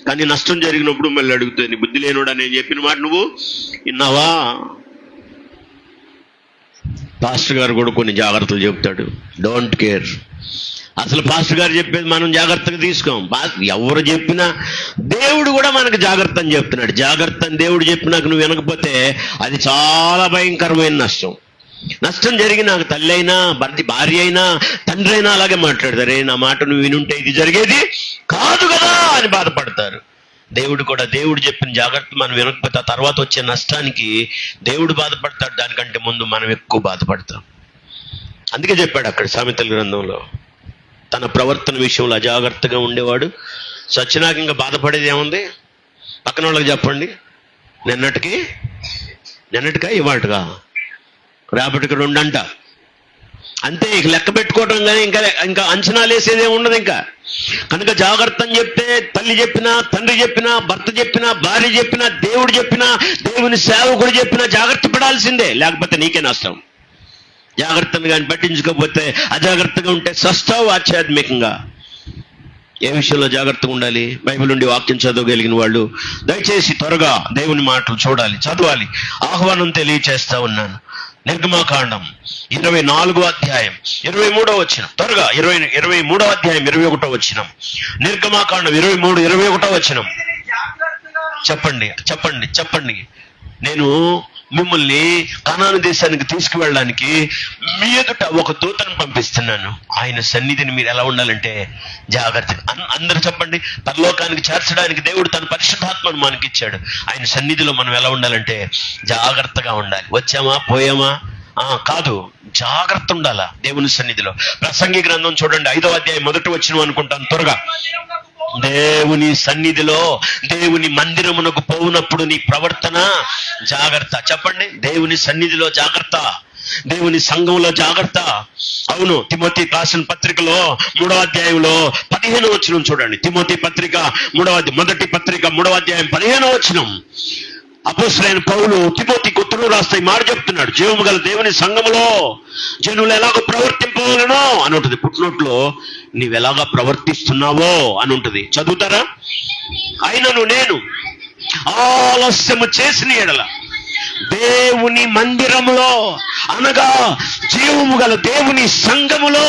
కానీ నష్టం జరిగినప్పుడు మళ్ళీ అడుగుతుంది, బుద్ధి లేనుడా నేను చెప్పిన మాట నువ్వు విన్నావా? పాస్టర్ గారు కూడా కొన్ని జాగ్రత్తలు చెప్తాడు. Don't care. అసలు పాస్టర్ గారు చెప్పేది మనం జాగ్రత్తగా తీసుకోం. ఎవరు చెప్పినా దేవుడు కూడా మనకు జాగ్రత్త అని చెప్తున్నాడు. జాగ్రత్త అని దేవుడు చెప్పినాక నువ్వు వినకపోతే అది చాలా భయంకరమైన నష్టం. నష్టం జరిగి నాకు తల్లి అయినా భార్య అయినా తండ్రి అయినా అలాగే మాట్లాడతారు. నా మాట నువ్వు వినుంటే ఇది జరిగేది కాదు కదా అని బాధపడతారు. దేవుడు కూడా దేవుడు చెప్పిన జాగ్రత్త మనం వినకపోతే ఆ తర్వాత వచ్చే నష్టానికి దేవుడు బాధపడతాడు, దానికంటే ముందు మనం ఎక్కువ బాధపడతాం. అందుకే చెప్పాడు అక్కడ సామెతల గ్రంథంలో, తన ప్రవర్తన విషయంలో అజాగ్రత్తగా ఉండేవాడు సచ్చినాక ఇంకా బాధపడేది ఏముంది? పక్కన వాళ్ళకి చెప్పండి, నిన్నటికా ఇవాళగా రేపటికి 2 అంట అంతే. ఇక లెక్క పెట్టుకోవడం కానీ ఇంకా అంచనాలు వేసేదే ఉండదు ఇంకా. కనుక జాగ్రత్త అని చెప్తే తల్లి చెప్పినా, తండ్రి చెప్పినా, భర్త చెప్పినా, భార్య చెప్పినా, దేవుడు చెప్పినా, దేవుని సేవకుడు చెప్పినా జాగ్రత్త పడాల్సిందే, లేకపోతే నీకే నష్టం. జాగ్రత్తను కానీ పట్టించుకోకపోతే, అజాగ్రత్తగా ఉంటే సస్తావు ఆధ్యాత్మికంగా. ఏ విషయంలో జాగ్రత్తగా ఉండాలి? బైబిల్ నుండి వాక్యం చదవగలిగిన వాళ్ళు దయచేసి త్వరగా దేవుని మాటలు చూడాలి, చదవాలి. ఆహ్వానం తెలియచేస్తా ఉన్నాను. నిర్గమాకాండం 24వ అధ్యాయం 23వ వచనం. త్వరగా 23వ అధ్యాయం 21వ వచనం. నిర్గమాకాండం 23, 21వ వచనం. చెప్పండి. నేను మిమ్మల్ని కనాను దేశానికి తీసుకువెళ్ళడానికి మీ ఎదుట ఒక దూతను పంపిస్తున్నాను. ఆయన సన్నిధిని మీరు ఎలా ఉండాలంటే జాగ్రత్తగా. అందరూ చెప్పండి. పరలోకానికి చేర్చడానికి దేవుడు తన పరిశుద్ధాత్మను మనకిచ్చాడు. ఆయన సన్నిధిలో మనం ఎలా ఉండాలంటే జాగ్రత్తగా ఉండాలి. వచ్చామా పోయామా కాదు, జాగ్రత్త ఉండాలా దేవుని సన్నిధిలో. ప్రసంగి గ్రంథం చూడండి 5వ అధ్యాయం 1వ వచనం అనుకుంటాను. త్వరగా. దేవుని సన్నిధిలో, దేవుని మందిరమునకు పోవునప్పుడు నీ ప్రవర్తన జాగ్రత్త. చెప్పండి. దేవుని సన్నిధిలో జాగ్రత్త, దేవుని సంఘంలో జాగ్రత్త. అవును, తిమోతి రాసిన పత్రికలో 3వ అధ్యాయంలో 15వ వచనం చూడండి. తిమోతి పత్రిక మొదటి పత్రిక 3వ అధ్యాయం 15వ వచనం. అపోస్తలుడైన పౌలు తిమోతికి ఉత్తరం రాస్తే మాట చెప్తున్నాడు. జీవము గల దేవుని సంఘములో జనులు ఎలాగో ప్రవర్తింపవలనో అని ఉంటుంది. పుట్టినట్లో నీవెలాగా ప్రవర్తిస్తున్నావో అని ఉంటుంది. చదువుతారా? అయినను నేను ఆలస్యము చేసిన ఎడల దేవుని మందిరములో అనగా జీవము గల దేవుని సంఘములో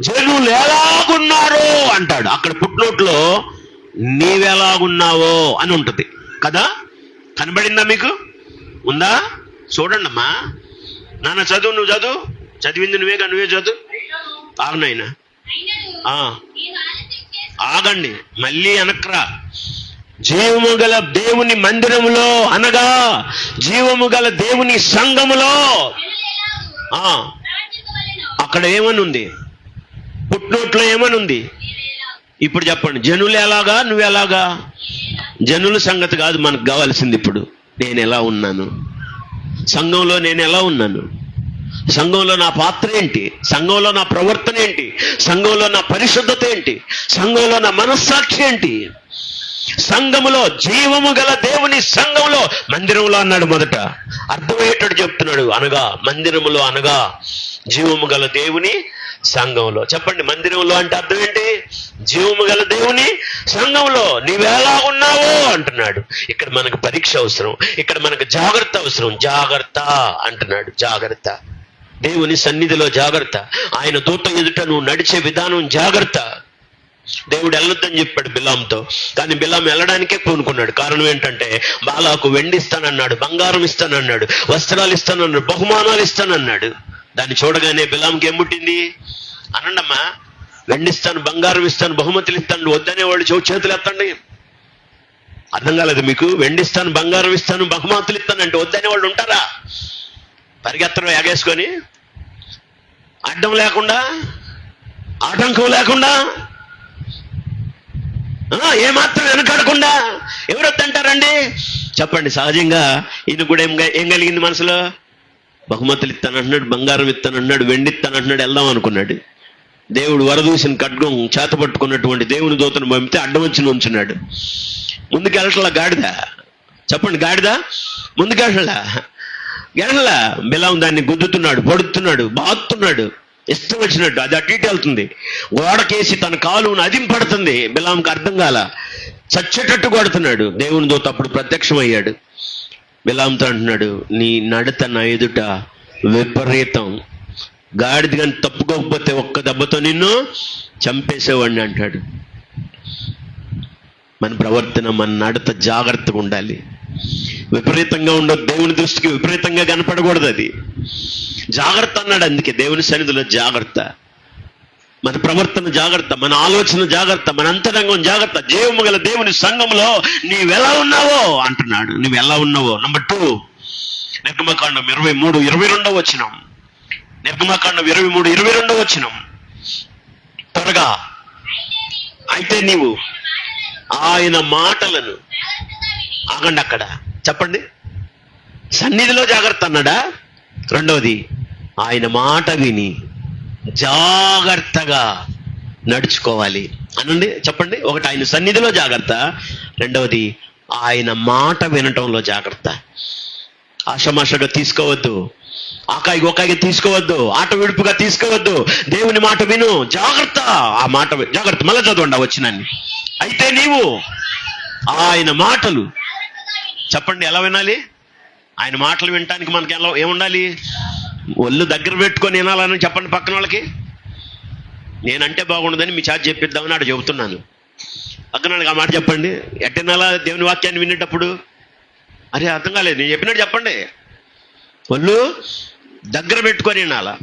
జనులు ఎలాగున్నారో అంటాడు. అక్కడ పుట్టినట్లో నీవెలాగున్నావో అని ఉంటుంది కదా. కనబడిందా మీకు? ఉందా? చూడండి అమ్మా. నాన్న చదువు, నువ్వు చదివింది నువ్వే చదువు. ఆగునైనా ఆగండి, మళ్ళీ వెనక్రా. జీవము గల దేవుని మందిరములో అనగా జీవము గల దేవుని సంఘములో. అక్కడ ఏమనుంది? పుట్టినోట్లో ఏమనుంది? ఇప్పుడు చెప్పండి. జనులు ఎలాగా, నువ్వెలాగా? జనుల సంగతి కాదు మనకు కావాల్సింది. ఇప్పుడు నేను ఎలా ఉన్నాను, సంఘంలో నేను ఎలా ఉన్నాను, సంఘంలో నా పాత్ర ఏంటి, సంఘంలో నా ప్రవర్తన ఏంటి, సంఘంలో నా పరిశుద్ధత ఏంటి, సంఘంలో నా మనస్సాక్షి ఏంటి. సంఘములో, జీవము గల దేవుని సంఘంలో, మందిరంలో అన్నాడు మొదట. అర్థమయ్యేటట్టు చెప్తున్నాడు. అనగా మందిరములో అనగా జీవము గల దేవుని సంఘంలో. చెప్పండి. మందిరంలో అంటే అర్థం ఏంటి? జీవము గల దేవుని సంఘంలో నీవెలా ఉన్నావో అంటున్నాడు. ఇక్కడ మనకు పరీక్ష అవసరం, ఇక్కడ మనకు జాగ్రత్త అవసరం. జాగ్రత్త అంటున్నాడు. జాగ్రత్త. దేవుని సన్నిధిలో జాగ్రత్త. ఆయన దూత ఎదుట నువ్వు నడిచే విధానం జాగ్రత్త. దేవుడు వెళ్ళొద్దని చెప్పాడు బిలాంతో, కానీ బిలాం వెళ్ళడానికే కోరుకున్నాడు. కారణం ఏంటంటే బాలాకు వెండి ఇస్తానన్నాడు, బంగారం ఇస్తానన్నాడు, వస్త్రాలు ఇస్తానన్నాడు, బహుమానాలు ఇస్తానన్నాడు. దాన్ని చూడగానే బిలాంకి ఏం పుట్టింది? అనండమ్మా. వెండిస్తాను, బంగారం ఇస్తాను, బహుమతులు ఇస్తాను, వద్దనే వాళ్ళు చేతులు ఎత్తండి. అర్థం కాలేదు మీకు? వెండిస్తాను, బంగారం ఇస్తాను, బహుమతులు ఇస్తాను అంటే వద్దనే వాళ్ళు ఉంటారా? పరిగెత్తడం ఎగేసుకొని, అడ్డం లేకుండా, ఆటంకం లేకుండా, ఏమాత్రం వెనకాడకుండా ఎవరు వద్దంటారండి? చెప్పండి. సహజంగా ఈయన కూడా ఏం కలిగింది మనసులో? బహుమతులు ఇస్తానంటున్నాడు, బంగారం ఇస్తానంటున్నాడు, వెండి ఇస్తానంటున్నాడు, వెళ్దాం అనుకున్నాడు. దేవుడు వరదూసిన ఖడ్గం చేత పట్టుకున్నటువంటి దేవుని దూతను పంపితే అడ్డం వచ్చి ఉంచున్నాడు. ముందుకెళ్ళట్లా గాడిద. చెప్పండి. గాడిద ముందుకెళ్ళలా. ఎడలా బిలాం దాన్ని గుద్దుతున్నాడు, పడుతున్నాడు, బాగుతున్నాడు, ఇష్టం వచ్చినట్టు. అది అటు ఇటు వెళ్తుంది, గోడకేసి తన కాలును అదింపడుతుంది. బిలాంకి అర్థం కాల, చచ్చేటట్టు కొడుతున్నాడు. దేవుని దూత అప్పుడు ప్రత్యక్షమయ్యాడు. బిలాంతో అంటున్నాడు, నీ నడత నా ఎదుట విపరీతం, గాడిద కానీ తప్పుకోకపోతే ఒక్క దెబ్బతో నిన్ను చంపేసేవాడిని అంటాడు. మన ప్రవర్తన, మన నడత జాగ్రత్తగా ఉండాలి. విపరీతంగా ఉండదు, దేవుని దృష్టికి విపరీతంగా కనపడకూడదు. అది జాగ్రత్త అన్నాడు. అందుకే దేవుని సన్నిధిలో జాగ్రత్త, మన ప్రవర్తన జాగ్రత్త, మన ఆలోచన జాగ్రత్త, మన అంతరంగం జాగ్రత్త. జీవము గల దేవుని సంఘంలో నీవెలా ఉన్నావో అంటున్నాడు. నువ్వు ఎలా ఉన్నావో. నంబర్ 2, నిర్గమకాండం 23:22 వచనం. నిర్గమకాండం 23:22 వచనం. త్వరగా. అయితే నీవు ఆయన మాటలను, ఆగండి అక్కడ, చెప్పండి. సన్నిధిలో జాగ్రత్త అన్నాడా? రెండవది, ఆయన మాట విని జాగ్రత్తగా నడుచుకోవాలి అనండి. చెప్పండి. ఒకటి, ఆయన సన్నిధిలో జాగ్రత్త. రెండవది, ఆయన మాట వినటంలో జాగ్రత్త. ఆషమాషగా తీసుకోవద్దు, ఆకాయి గోకాయిగా తీసుకోవద్దు, ఆట విడుపుగా తీసుకోవద్దు. దేవుని మాట విను, జాగ్రత్త. ఆ మాట జాగ్రత్త. మళ్ళీ చదవండి ఆ వచనాన్ని. అయితే నీవు ఆయన మాటలు, చెప్పండి ఎలా వినాలి? ఆయన మాటలు వినటానికి మనకి ఎలా ఏముండాలి? ఒళ్ళు దగ్గర పెట్టుకొని వినాలని చెప్పండి పక్కన వాళ్ళకి. నేనంటే బాగుండదని మీ చార్జ్ చెప్పిద్దామని ఆడ చెబుతున్నాను. పక్కన వాళ్ళకి ఆ మాట చెప్పండి. ఎట్టనాలా దేవుని వాక్యాన్ని వినేటప్పుడు? అరే అర్థం కాలేదు, నేను చెప్పినట్టు చెప్పండి. ఒళ్ళు దగ్గర పెట్టుకొని వినాలా.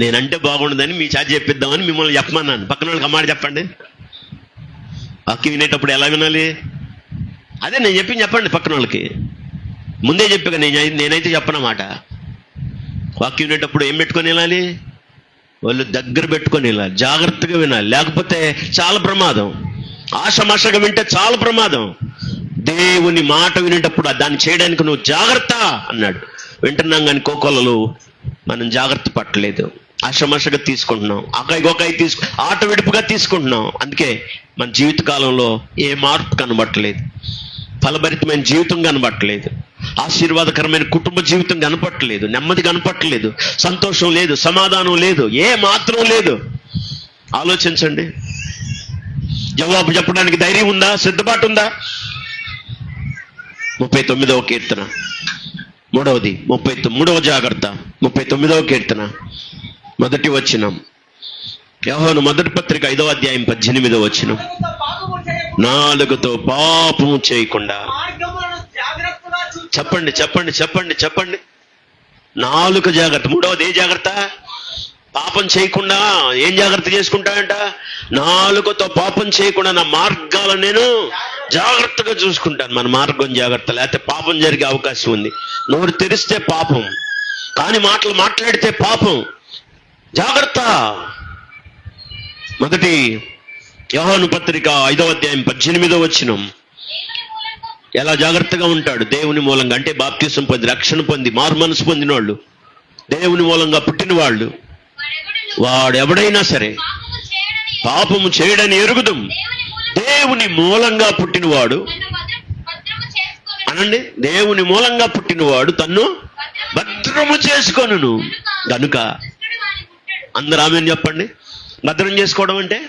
నేనంటే బాగుండదని మీ చార్జ్ చెప్పిద్దామని మిమ్మల్ని చెప్పమన్నాను. పక్కన వాళ్ళకి ఆ మాట చెప్పండి. వాక్యం వినేటప్పుడు ఎలా వినాలి? అదే నేను చెప్పింది చెప్పండి పక్కన వాళ్ళకి. ముందే చెప్పాక నేనైతే చెప్పనమాట. వాక్యం వినేటప్పుడు ఏం పెట్టుకొని వినాలి? వాళ్ళు దగ్గర పెట్టుకొని వినాలి, జాగ్రత్తగా వినాలి. లేకపోతే చాలా ప్రమాదం. ఆషమాషగా వింటే చాలా ప్రమాదం. దేవుని మాట వినేటప్పుడు దాన్ని చేయడానికి నువ్వు జాగ్రత్త అన్నాడు. వింటున్నాం కానీ కోకొల్లలు మనం జాగ్రత్త పట్టలేదు, ఆషమాషగా తీసుకుంటున్నాం, ఆకాయి గోకాయి ఆట విడుపుగా తీసుకుంటున్నాం. అందుకే మన జీవితకాలంలో ఏ మార్పు కనబట్టలేదు, ఫలభరితమైన జీవితం కనబట్టలేదు, ఆశీర్వాదకరమైన కుటుంబ జీవితం కనపట్టలేదు, నెమ్మది కనపట్టలేదు, సంతోషం లేదు, సమాధానం లేదు, ఏ మాత్రం లేదు. ఆలోచించండి. జవాబు చెప్పడానికి ధైర్యం ఉందా? సిద్ధపాటు ఉందా? 39వ కీర్తన 3వది, 33వ జాగ్రత్త. 39వ కీర్తన 1వ వచనం. యోహాను మొదటి పత్రిక 5వ అధ్యాయం 18వ వచనం. నాలుగుతో పాపము చేయకుండా. చెప్పండి చెప్పండి చెప్పండి చెప్పండి. నాలుగు జాగ్రత్త. మూడవది ఏ జాగ్రత్త? పాపం చేయకుండా. ఏం జాగ్రత్త చేసుకుంటాడంట? నాలుగుతో పాపం చేయకుండా నా మార్గాలను నేను జాగ్రత్తగా చూసుకుంటాను. మన మార్గం జాగ్రత్త, లేకపోతే పాపం జరిగే అవకాశం ఉంది. నోరు తెరిస్తే పాపం, కానీ మాటలు మాట్లాడితే పాపం. జాగ్రత్త. మొదటి యోహాను పత్రిక 5వ అధ్యాయం 18వ వచనం. ఎలా జాగ్రత్తగా ఉంటాడు? దేవుని మూలంగా, అంటే బాప్తిసం పొంది, రక్షణ పొంది, మారు మనసు పొందిన వాళ్ళు, దేవుని మూలంగా పుట్టిన వాళ్ళు. వాడు ఎవడైనా సరే పాపము చేయడని ఎరుగుదాం. దేవుని మూలంగా పుట్టినవాడు అనండి. దేవుని మూలంగా పుట్టినవాడు తన్ను భద్రము చేసుకొనును గనుక. అందరూ ఆమేన్ చెప్పండి. భద్రం చేసుకోవడం అంటే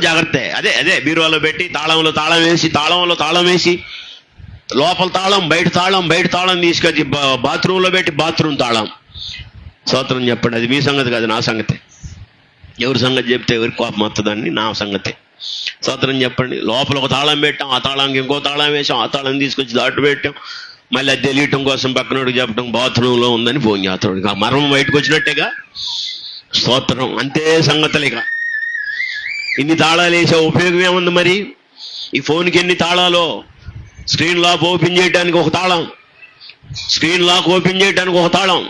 జాగ్రత్త. అదే అదే బీరువాలో పెట్టి తాళంలో తాళం వేసి, తాళంలో తాళం వేసి, లోపల తాళం బయట తాళం, బయట తాళం తీసుకొచ్చి బాత్రూంలో పెట్టి బాత్రూమ్ తాళం. స్తోత్రం చెప్పండి. అది మీ సంగతి కాదు, నా సంగతే. ఎవరి సంగతి చెప్తే ఎవరికి కోపం వస్తుందని నా సంగతే. స్తోత్రం చెప్పండి. లోపల ఒక తాళం పెట్టాం, ఆ తాళంకి ఇంకో తాళం వేసాం, ఆ తాళం తీసుకొచ్చి దాటు పెట్టాం. మళ్ళీ అది తెలియటం కోసం పక్కనోడికి చెప్పడం బాత్రూంలో ఉందని ఫోన్ చేస్తాడు. ఆ మరణం బయటకు వచ్చినట్టేగా. స్తోత్రం. అంతే సంగతులేక. ఇన్ని తాళాలు వేసే ఉపయోగం ఏముంది మరి? ఈ ఫోన్కి ఎన్ని తాళాలో. స్క్రీన్ లాక్ ఓపెన్ చేయడానికి ఒక తాళం, స్క్రీన్ లాక్ ఓపెన్ చేయడానికి ఒక తాళం,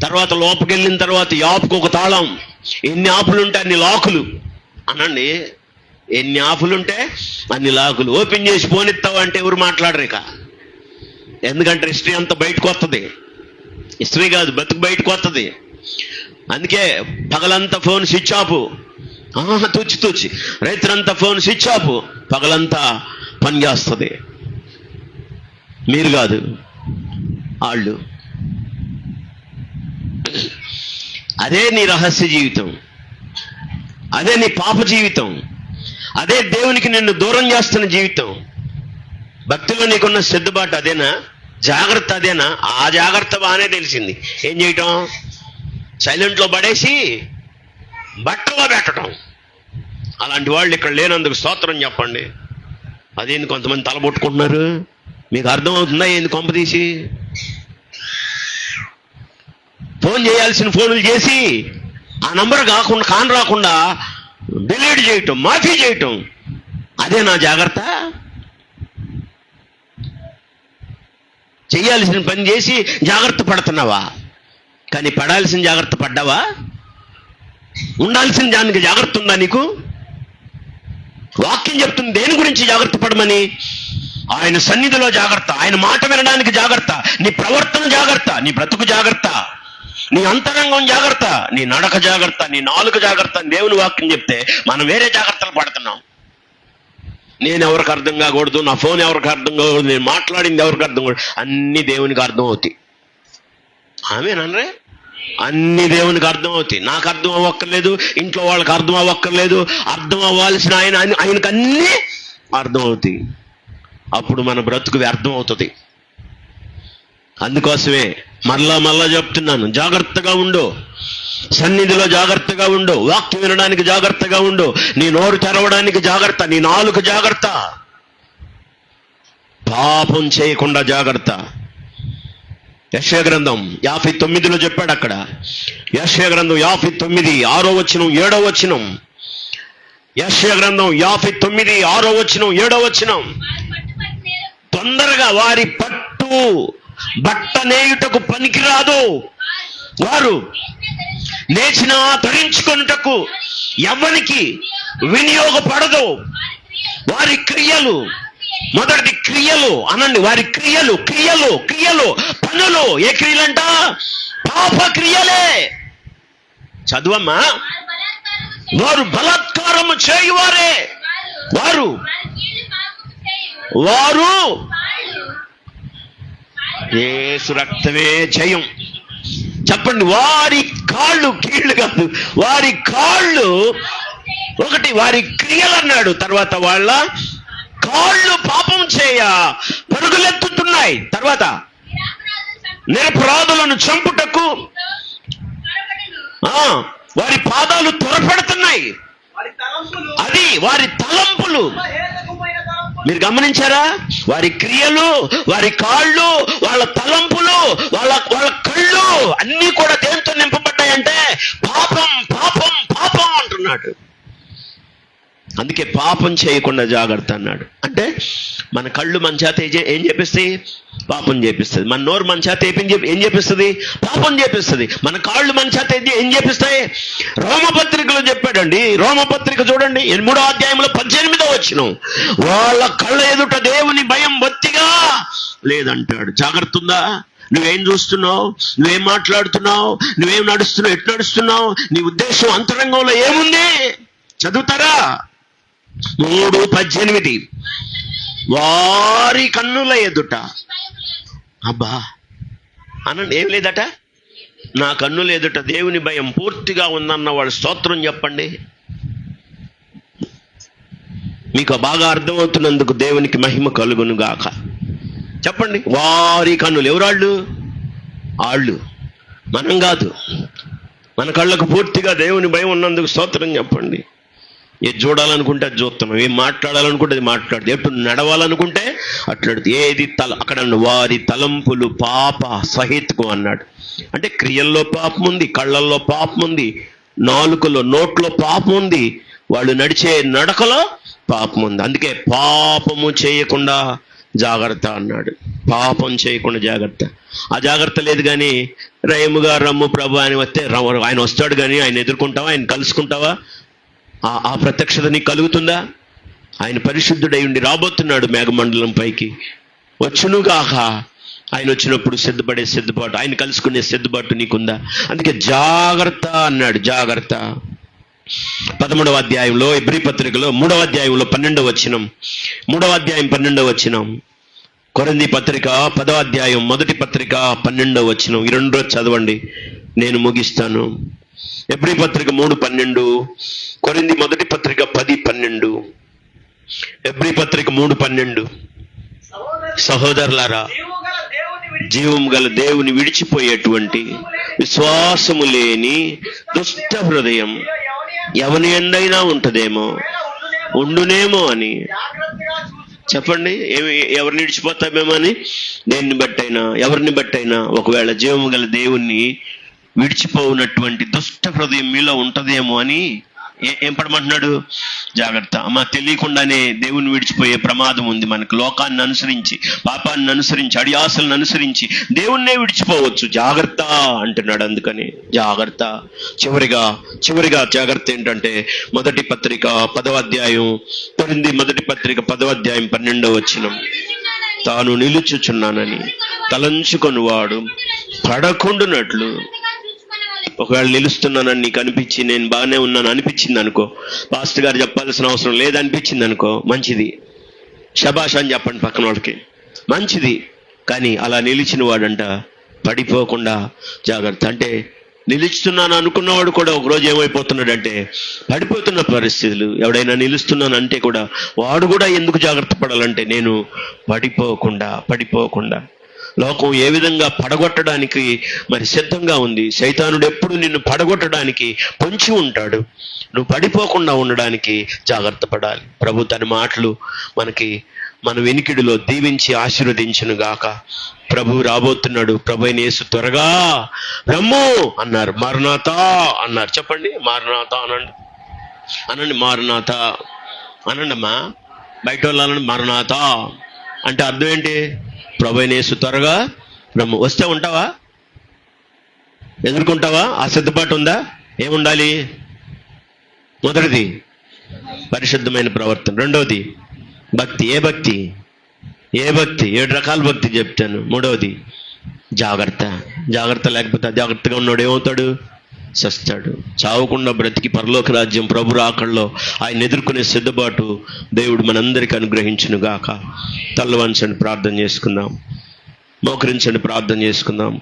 తర్వాత లోపలికి వెళ్ళిన తర్వాత యాప్కి ఒక తాళం. ఎన్ని ఆపులు ఉంటే అన్ని లాకులు అనండి. ఎన్ని ఆపులు ఉంటే అన్ని లాకులు. ఓపెన్ చేసి ఫోన్ ఇస్తావంటే ఎవరు మాట్లాడరు ఇక. ఎందుకంటే హిస్టరీ అంతా బయటకు వస్తుంది. హిస్టరీ కాదు, బతుకు బయటకు వస్తుంది. అందుకే పగలంతా ఫోన్ స్విచ్ ఆఫ్. తుచ్చి రైతులంతా ఫోన్ స్విచ్ ఆఫ్. పగలంతా పని చేస్తుంది. మీరు కాదు, వాళ్ళు. అదే నీ రహస్య జీవితం, అదే నీ పాప జీవితం, అదే దేవునికి నిన్ను దూరం చేస్తున్న జీవితం. భక్తిలో నీకున్న సిద్ధబాటు అదేనా? జాగ్రత్త అదేనా? ఆ జాగ్రత్త బాగానే తెలిసింది. ఏం చేయటం? సైలెంట్లో పడేసి బట్టలో పెట్టడం. అలాంటి వాళ్ళు ఇక్కడ లేనందుకు స్తోత్రం చెప్పండి. అదేంది కొంతమంది తలబొట్టుకుంటున్నారు? మీకు అర్థమవుతుందా ఏంది? కొంపదీసి ఫోన్ చేయాల్సిన ఫోన్లు చేసి ఆ నంబర్ కాని రాకుండా డిలీట్ చేయటం, మాఫీ చేయటం, అదే నా జాగ్రత్త? చేయాల్సిన పని చేసి జాగ్రత్త పడుతున్నావా? కానీ పడాల్సిన జాగ్రత్త పడ్డావా? ఉండాల్సిన దానికి జాగ్రత్త ఉందా నీకు? వాక్యం చెప్తుంది దేని గురించి జాగ్రత్త పడమని? ఆయన సన్నిధిలో జాగ్రత్త, ఆయన మాట వినడానికి జాగ్రత్త, నీ ప్రవర్తన జాగ్రత్త, నీ బ్రతుకు జాగ్రత్త, నీ అంతరంగం జాగ్రత్త, నీ నడక జాగ్రత్త, నీ నాలుక జాగ్రత్త అని దేవుని వాక్యం చెప్తే మనం వేరే జాగ్రత్తలు పడుతున్నాం. నేను ఎవరికి అర్థం కాకూడదు, నా ఫోన్ ఎవరికి అర్థం కాకూడదు, నేను మాట్లాడింది ఎవరికి అర్థం కాకూడదు, అన్నీ దేవునికి అర్థం అవుతాయి. ఆమేనండ్రే? అన్ని దేవునికి అర్థం అవుతాయి. నాకు అర్థం అవ్వక్కర్లేదు, ఇంట్లో వాళ్ళకి అర్థం అవ్వక్కర్లేదు. అర్థం అవ్వాల్సిన ఆయనకు అన్నీ అర్థం అవుతాయి. అప్పుడు మన బ్రతుకు వ్యర్థం అవుతుంది. అందుకోసమే మళ్ళా చెప్తున్నాను, జాగ్రత్తగా ఉండు, సన్నిధిలో జాగ్రత్తగా ఉండు, వాక్యం వినడానికి జాగ్రత్తగా ఉండు, నీ నోరు తెరవడానికి జాగ్రత్త, నీ నాలుక జాగ్రత్త, పాపం చేయకుండా జాగ్రత్త. యెషయా గ్రంథం 59లో చెప్పాడు అక్కడ. యెషయా గ్రంథం 59 6వ వచనం 7వ వచనం. యెషయా గ్రంథం 59 6వ వచనం 7వ వచనం. తొందరగా వారి పట్టు బట్ట నేయుటకు పనికిరాదు, వారు నేచిన ధరించుకొనుటకు ఎవరికి వినియోగపడదు. వారి క్రియలు, మొదటి క్రియలు అనండి, వారి క్రియలు క్రియలు క్రియలు పనులు. ఏ క్రియలంట? పాప క్రియలే. చదువమ్మా. వారు బలాత్కారము చేయువారే, వారు వారు యేసు రక్తమే జయం. చెప్పండి. వారి కాళ్ళు, కీళ్ళు కాదు, వారి కాళ్ళు. ఒకటి వారి క్రియలు అన్నాడు, తర్వాత వాళ్ళ కాళ్ళు పాపం చేయ పరుగులెత్తుతున్నాయి. తర్వాత నిరపరాధులను చంపుటకు వారి పాదాలు త్వరపడుతున్నాయి. అది వారి తలంపులు. మీరు గమనించారా? వారి క్రియలు, వారి కాళ్ళు, వాళ్ళ తలంపులు, వాళ్ళ కళ్ళు అన్నీ కూడా దేంతో నింపబడ్డాయంటే పాపం పాపం పాపం అంటున్నాడు. అందుకే పాపం చేయకుండా జాగ్రత్త అన్నాడు. అంటే మన కళ్ళు మన చేత ఏం చేపిస్తాయి? పాపం చేపిస్తుంది. మన నోరు మన చేత ఏం చేపిస్తుంది? పాపం చేపిస్తుంది. మన కాళ్ళు మన చేత ఏం చేపిస్తాయి? రోమపత్రికలో చెప్పాడండి. రోమపత్రిక చూడండి 3వ అధ్యాయంలో 18వ వచనం. వాళ్ళ కళ్ళ ఎదుట దేవుని భయం బొత్తిగా లేదంటాడు. జాగ్రత్త ఉందా? నువ్వేం చూస్తున్నావు? నువ్వేం మాట్లాడుతున్నావు? నువ్వేం నడుస్తున్నావు? ఎట్లా నడుస్తున్నావు? నీ ఉద్దేశం అంతరంగంలో ఏముంది? చదువుతారా? 3:18. వారి కన్నుల ఎదుట. అబ్బా అనండి, ఏం లేదట? నా కన్నుల ఎదుట దేవుని భయం పూర్తిగా ఉందన్న వాడు స్తోత్రం చెప్పండి. మీకు బాగా అర్థమవుతున్నందుకు దేవునికి మహిమ కలుగును గాక. చెప్పండి. వారి కన్నులు. ఎవరాళ్ళు? వాళ్ళు, మనం కాదు. మన కళ్ళకు పూర్తిగా దేవుని భయం ఉన్నందుకు స్తోత్రం చెప్పండి. ఏది చూడాలనుకుంటే అది చూస్తున్నాం, ఏం మాట్లాడాలనుకుంటే అది మాట్లాడుతుంది, ఎటు నడవాలనుకుంటే అట్లాడుతుంది. ఏది అక్కడ వారి తలంపులు పాప సహితకు అన్నాడు. అంటే క్రియల్లో పాపం ఉంది, కళ్ళల్లో పాపం ఉంది, నాలుకలో నోట్లో పాపం ఉంది, వాళ్ళు నడిచే నడకలో పాపం ఉంది. అందుకే పాపము చేయకుండా జాగ్రత్త అన్నాడు. పాపం చేయకుండా జాగ్రత్త. ఆ జాగ్రత్త లేదు. కానీ రయముగా రమ్ము ప్రభు అని వస్తే ఆయన వస్తాడు, కానీ ఆయన ఎదుర్కొంటావా? ఆయన కలుసుకుంటావా? ఆ ప్రత్యక్షత నీకు కలుగుతుందా? ఆయన పరిశుద్ధుడై ఉండి రాబోతున్నాడు మేఘమండలం పైకి. వచ్చునుగాక. ఆయన వచ్చినప్పుడు సిద్ధపడే సిద్ధపాటు, ఆయన కలుసుకునే సిద్ధపాటు నీకుందా? అందుకే జాగ్రత్త అన్నాడు. జాగ్రత్త. 13వ అధ్యాయంలో హెబ్రీ పత్రికలో 3వ అధ్యాయంలో 12వ వచనం. 3వ అధ్యాయం 12వ వచనం. కొరింథీ పత్రిక 10వ అధ్యాయం మొదటి పత్రిక 12వ వచనం. ఈ రెండు చదవండి, నేను ముగిస్తాను. హెబ్రీ పత్రిక 3:12, కొరింథీ మొదటి పత్రిక 10:12, హెబ్రీ పత్రిక 3:12. సహోదరులారా, జీవం గల దేవుని విడిచిపోయేటువంటి విశ్వాసము లేని దుష్ట హృదయం ఎవని ఎందైనా ఉంటదేమో, ఉండునేమో అని చెప్పండి. ఎవరిని విడిచిపోతామేమో అని. దేన్ని బట్టైనా, ఎవరిని బట్టైనా ఒకవేళ జీవము గల దేవుణ్ణి విడిచిపోవునటువంటి దుష్ట హృదయం మీలో ఉంటదేమో అని ఏం పడమంటున్నాడు? జాగ్రత్త. తెలియకుండానే దేవుని విడిచిపోయే ప్రమాదం ఉంది మనకు. లోకాన్ని అనుసరించి, పాపాన్ని అనుసరించి, అడియాసలను అనుసరించి దేవుణ్ణే విడిచిపోవచ్చు. జాగ్రత్త అంటున్నాడు. అందుకని జాగ్రత్త. చివరిగా జాగ్రత్త ఏంటంటే మొదటి పత్రిక 10వ అధ్యాయం, కొరింథీ మొదటి పత్రిక 10వ అధ్యాయం 12వ వచనం. తాను నిలుచుచున్నానని తలంచుకొని వాడు పడకుండునట్లు. ఒకవేళ నిలుస్తున్నానని నీకు అనిపించి, నేను బాగానే ఉన్నాను అనిపించింది అనుకో, పాస్టర్ గారు చెప్పాల్సిన అవసరం లేదనిపించింది అనుకో, మంచిది, శబాష్ అని చెప్పండి పక్కన వాళ్ళకి, మంచిది. కానీ అలా నిలిచిన వాడంట పడిపోకుండా జాగ్రత్త. అంటే నిలుస్తున్నాను అనుకున్నవాడు కూడా ఒకరోజు ఏమైపోతున్నాడంటే పడిపోతున్న పరిస్థితులు. ఎవడైనా నిలుస్తున్నానంటే కూడా వాడు కూడా ఎందుకు జాగ్రత్త పడాలంటే నేను పడిపోకుండా. లోకం ఏ విధంగా పడగొట్టడానికి మరి సిద్ధంగా ఉంది. శైతానుడు ఎప్పుడు నిన్ను పడగొట్టడానికి పొంచి ఉంటాడు. నువ్వు పడిపోకుండా ఉండడానికి జాగ్రత్త పడాలి. ప్రభు తన మాటలు మన వెనికిడిలో దీవించి ఆశీర్వదించును గాక. ప్రభు రాబోతున్నాడు. ప్రభు అయిన యేసు త్వరగా రమ్ము అన్నారు. మారనాథా అన్నారు. చెప్పండి, మారనాథా అనండి. మారనాథా అనండి అమ్మా. బయట వాళ్ళని మారనాథా అంటే అర్థం ఏంటి? ప్రభు అయిన యేసు త్వరగా రమ్ము. వస్తే ఉంటావా? ఎదుర్కొంటావా? ఆ సిద్ధపాటు ఉందా? ఏముండాలి? మొదటిది పరిశుద్ధమైన ప్రవర్తన. రెండవది భక్తి. ఏ భక్తి? 7 రకాల భక్తి చెప్తాను. మూడవది జాగ్రత్త. లేకపోతే అజాగ్రత్తగా ఉన్నాడు ఏమవుతాడు? సస్తాడు. చావకుండా బ్రతికి పరలోక రాజ్యం ప్రభు రాకడలో ఆయన ఎదుర్కొనే సిద్ధపాటు దేవుడు మనందరికీ అనుగ్రహించును గాక. తల్ల వంచండి, ప్రార్థన చేసుకుందాం. మోకరించండి, ప్రార్థన చేసుకుందాం.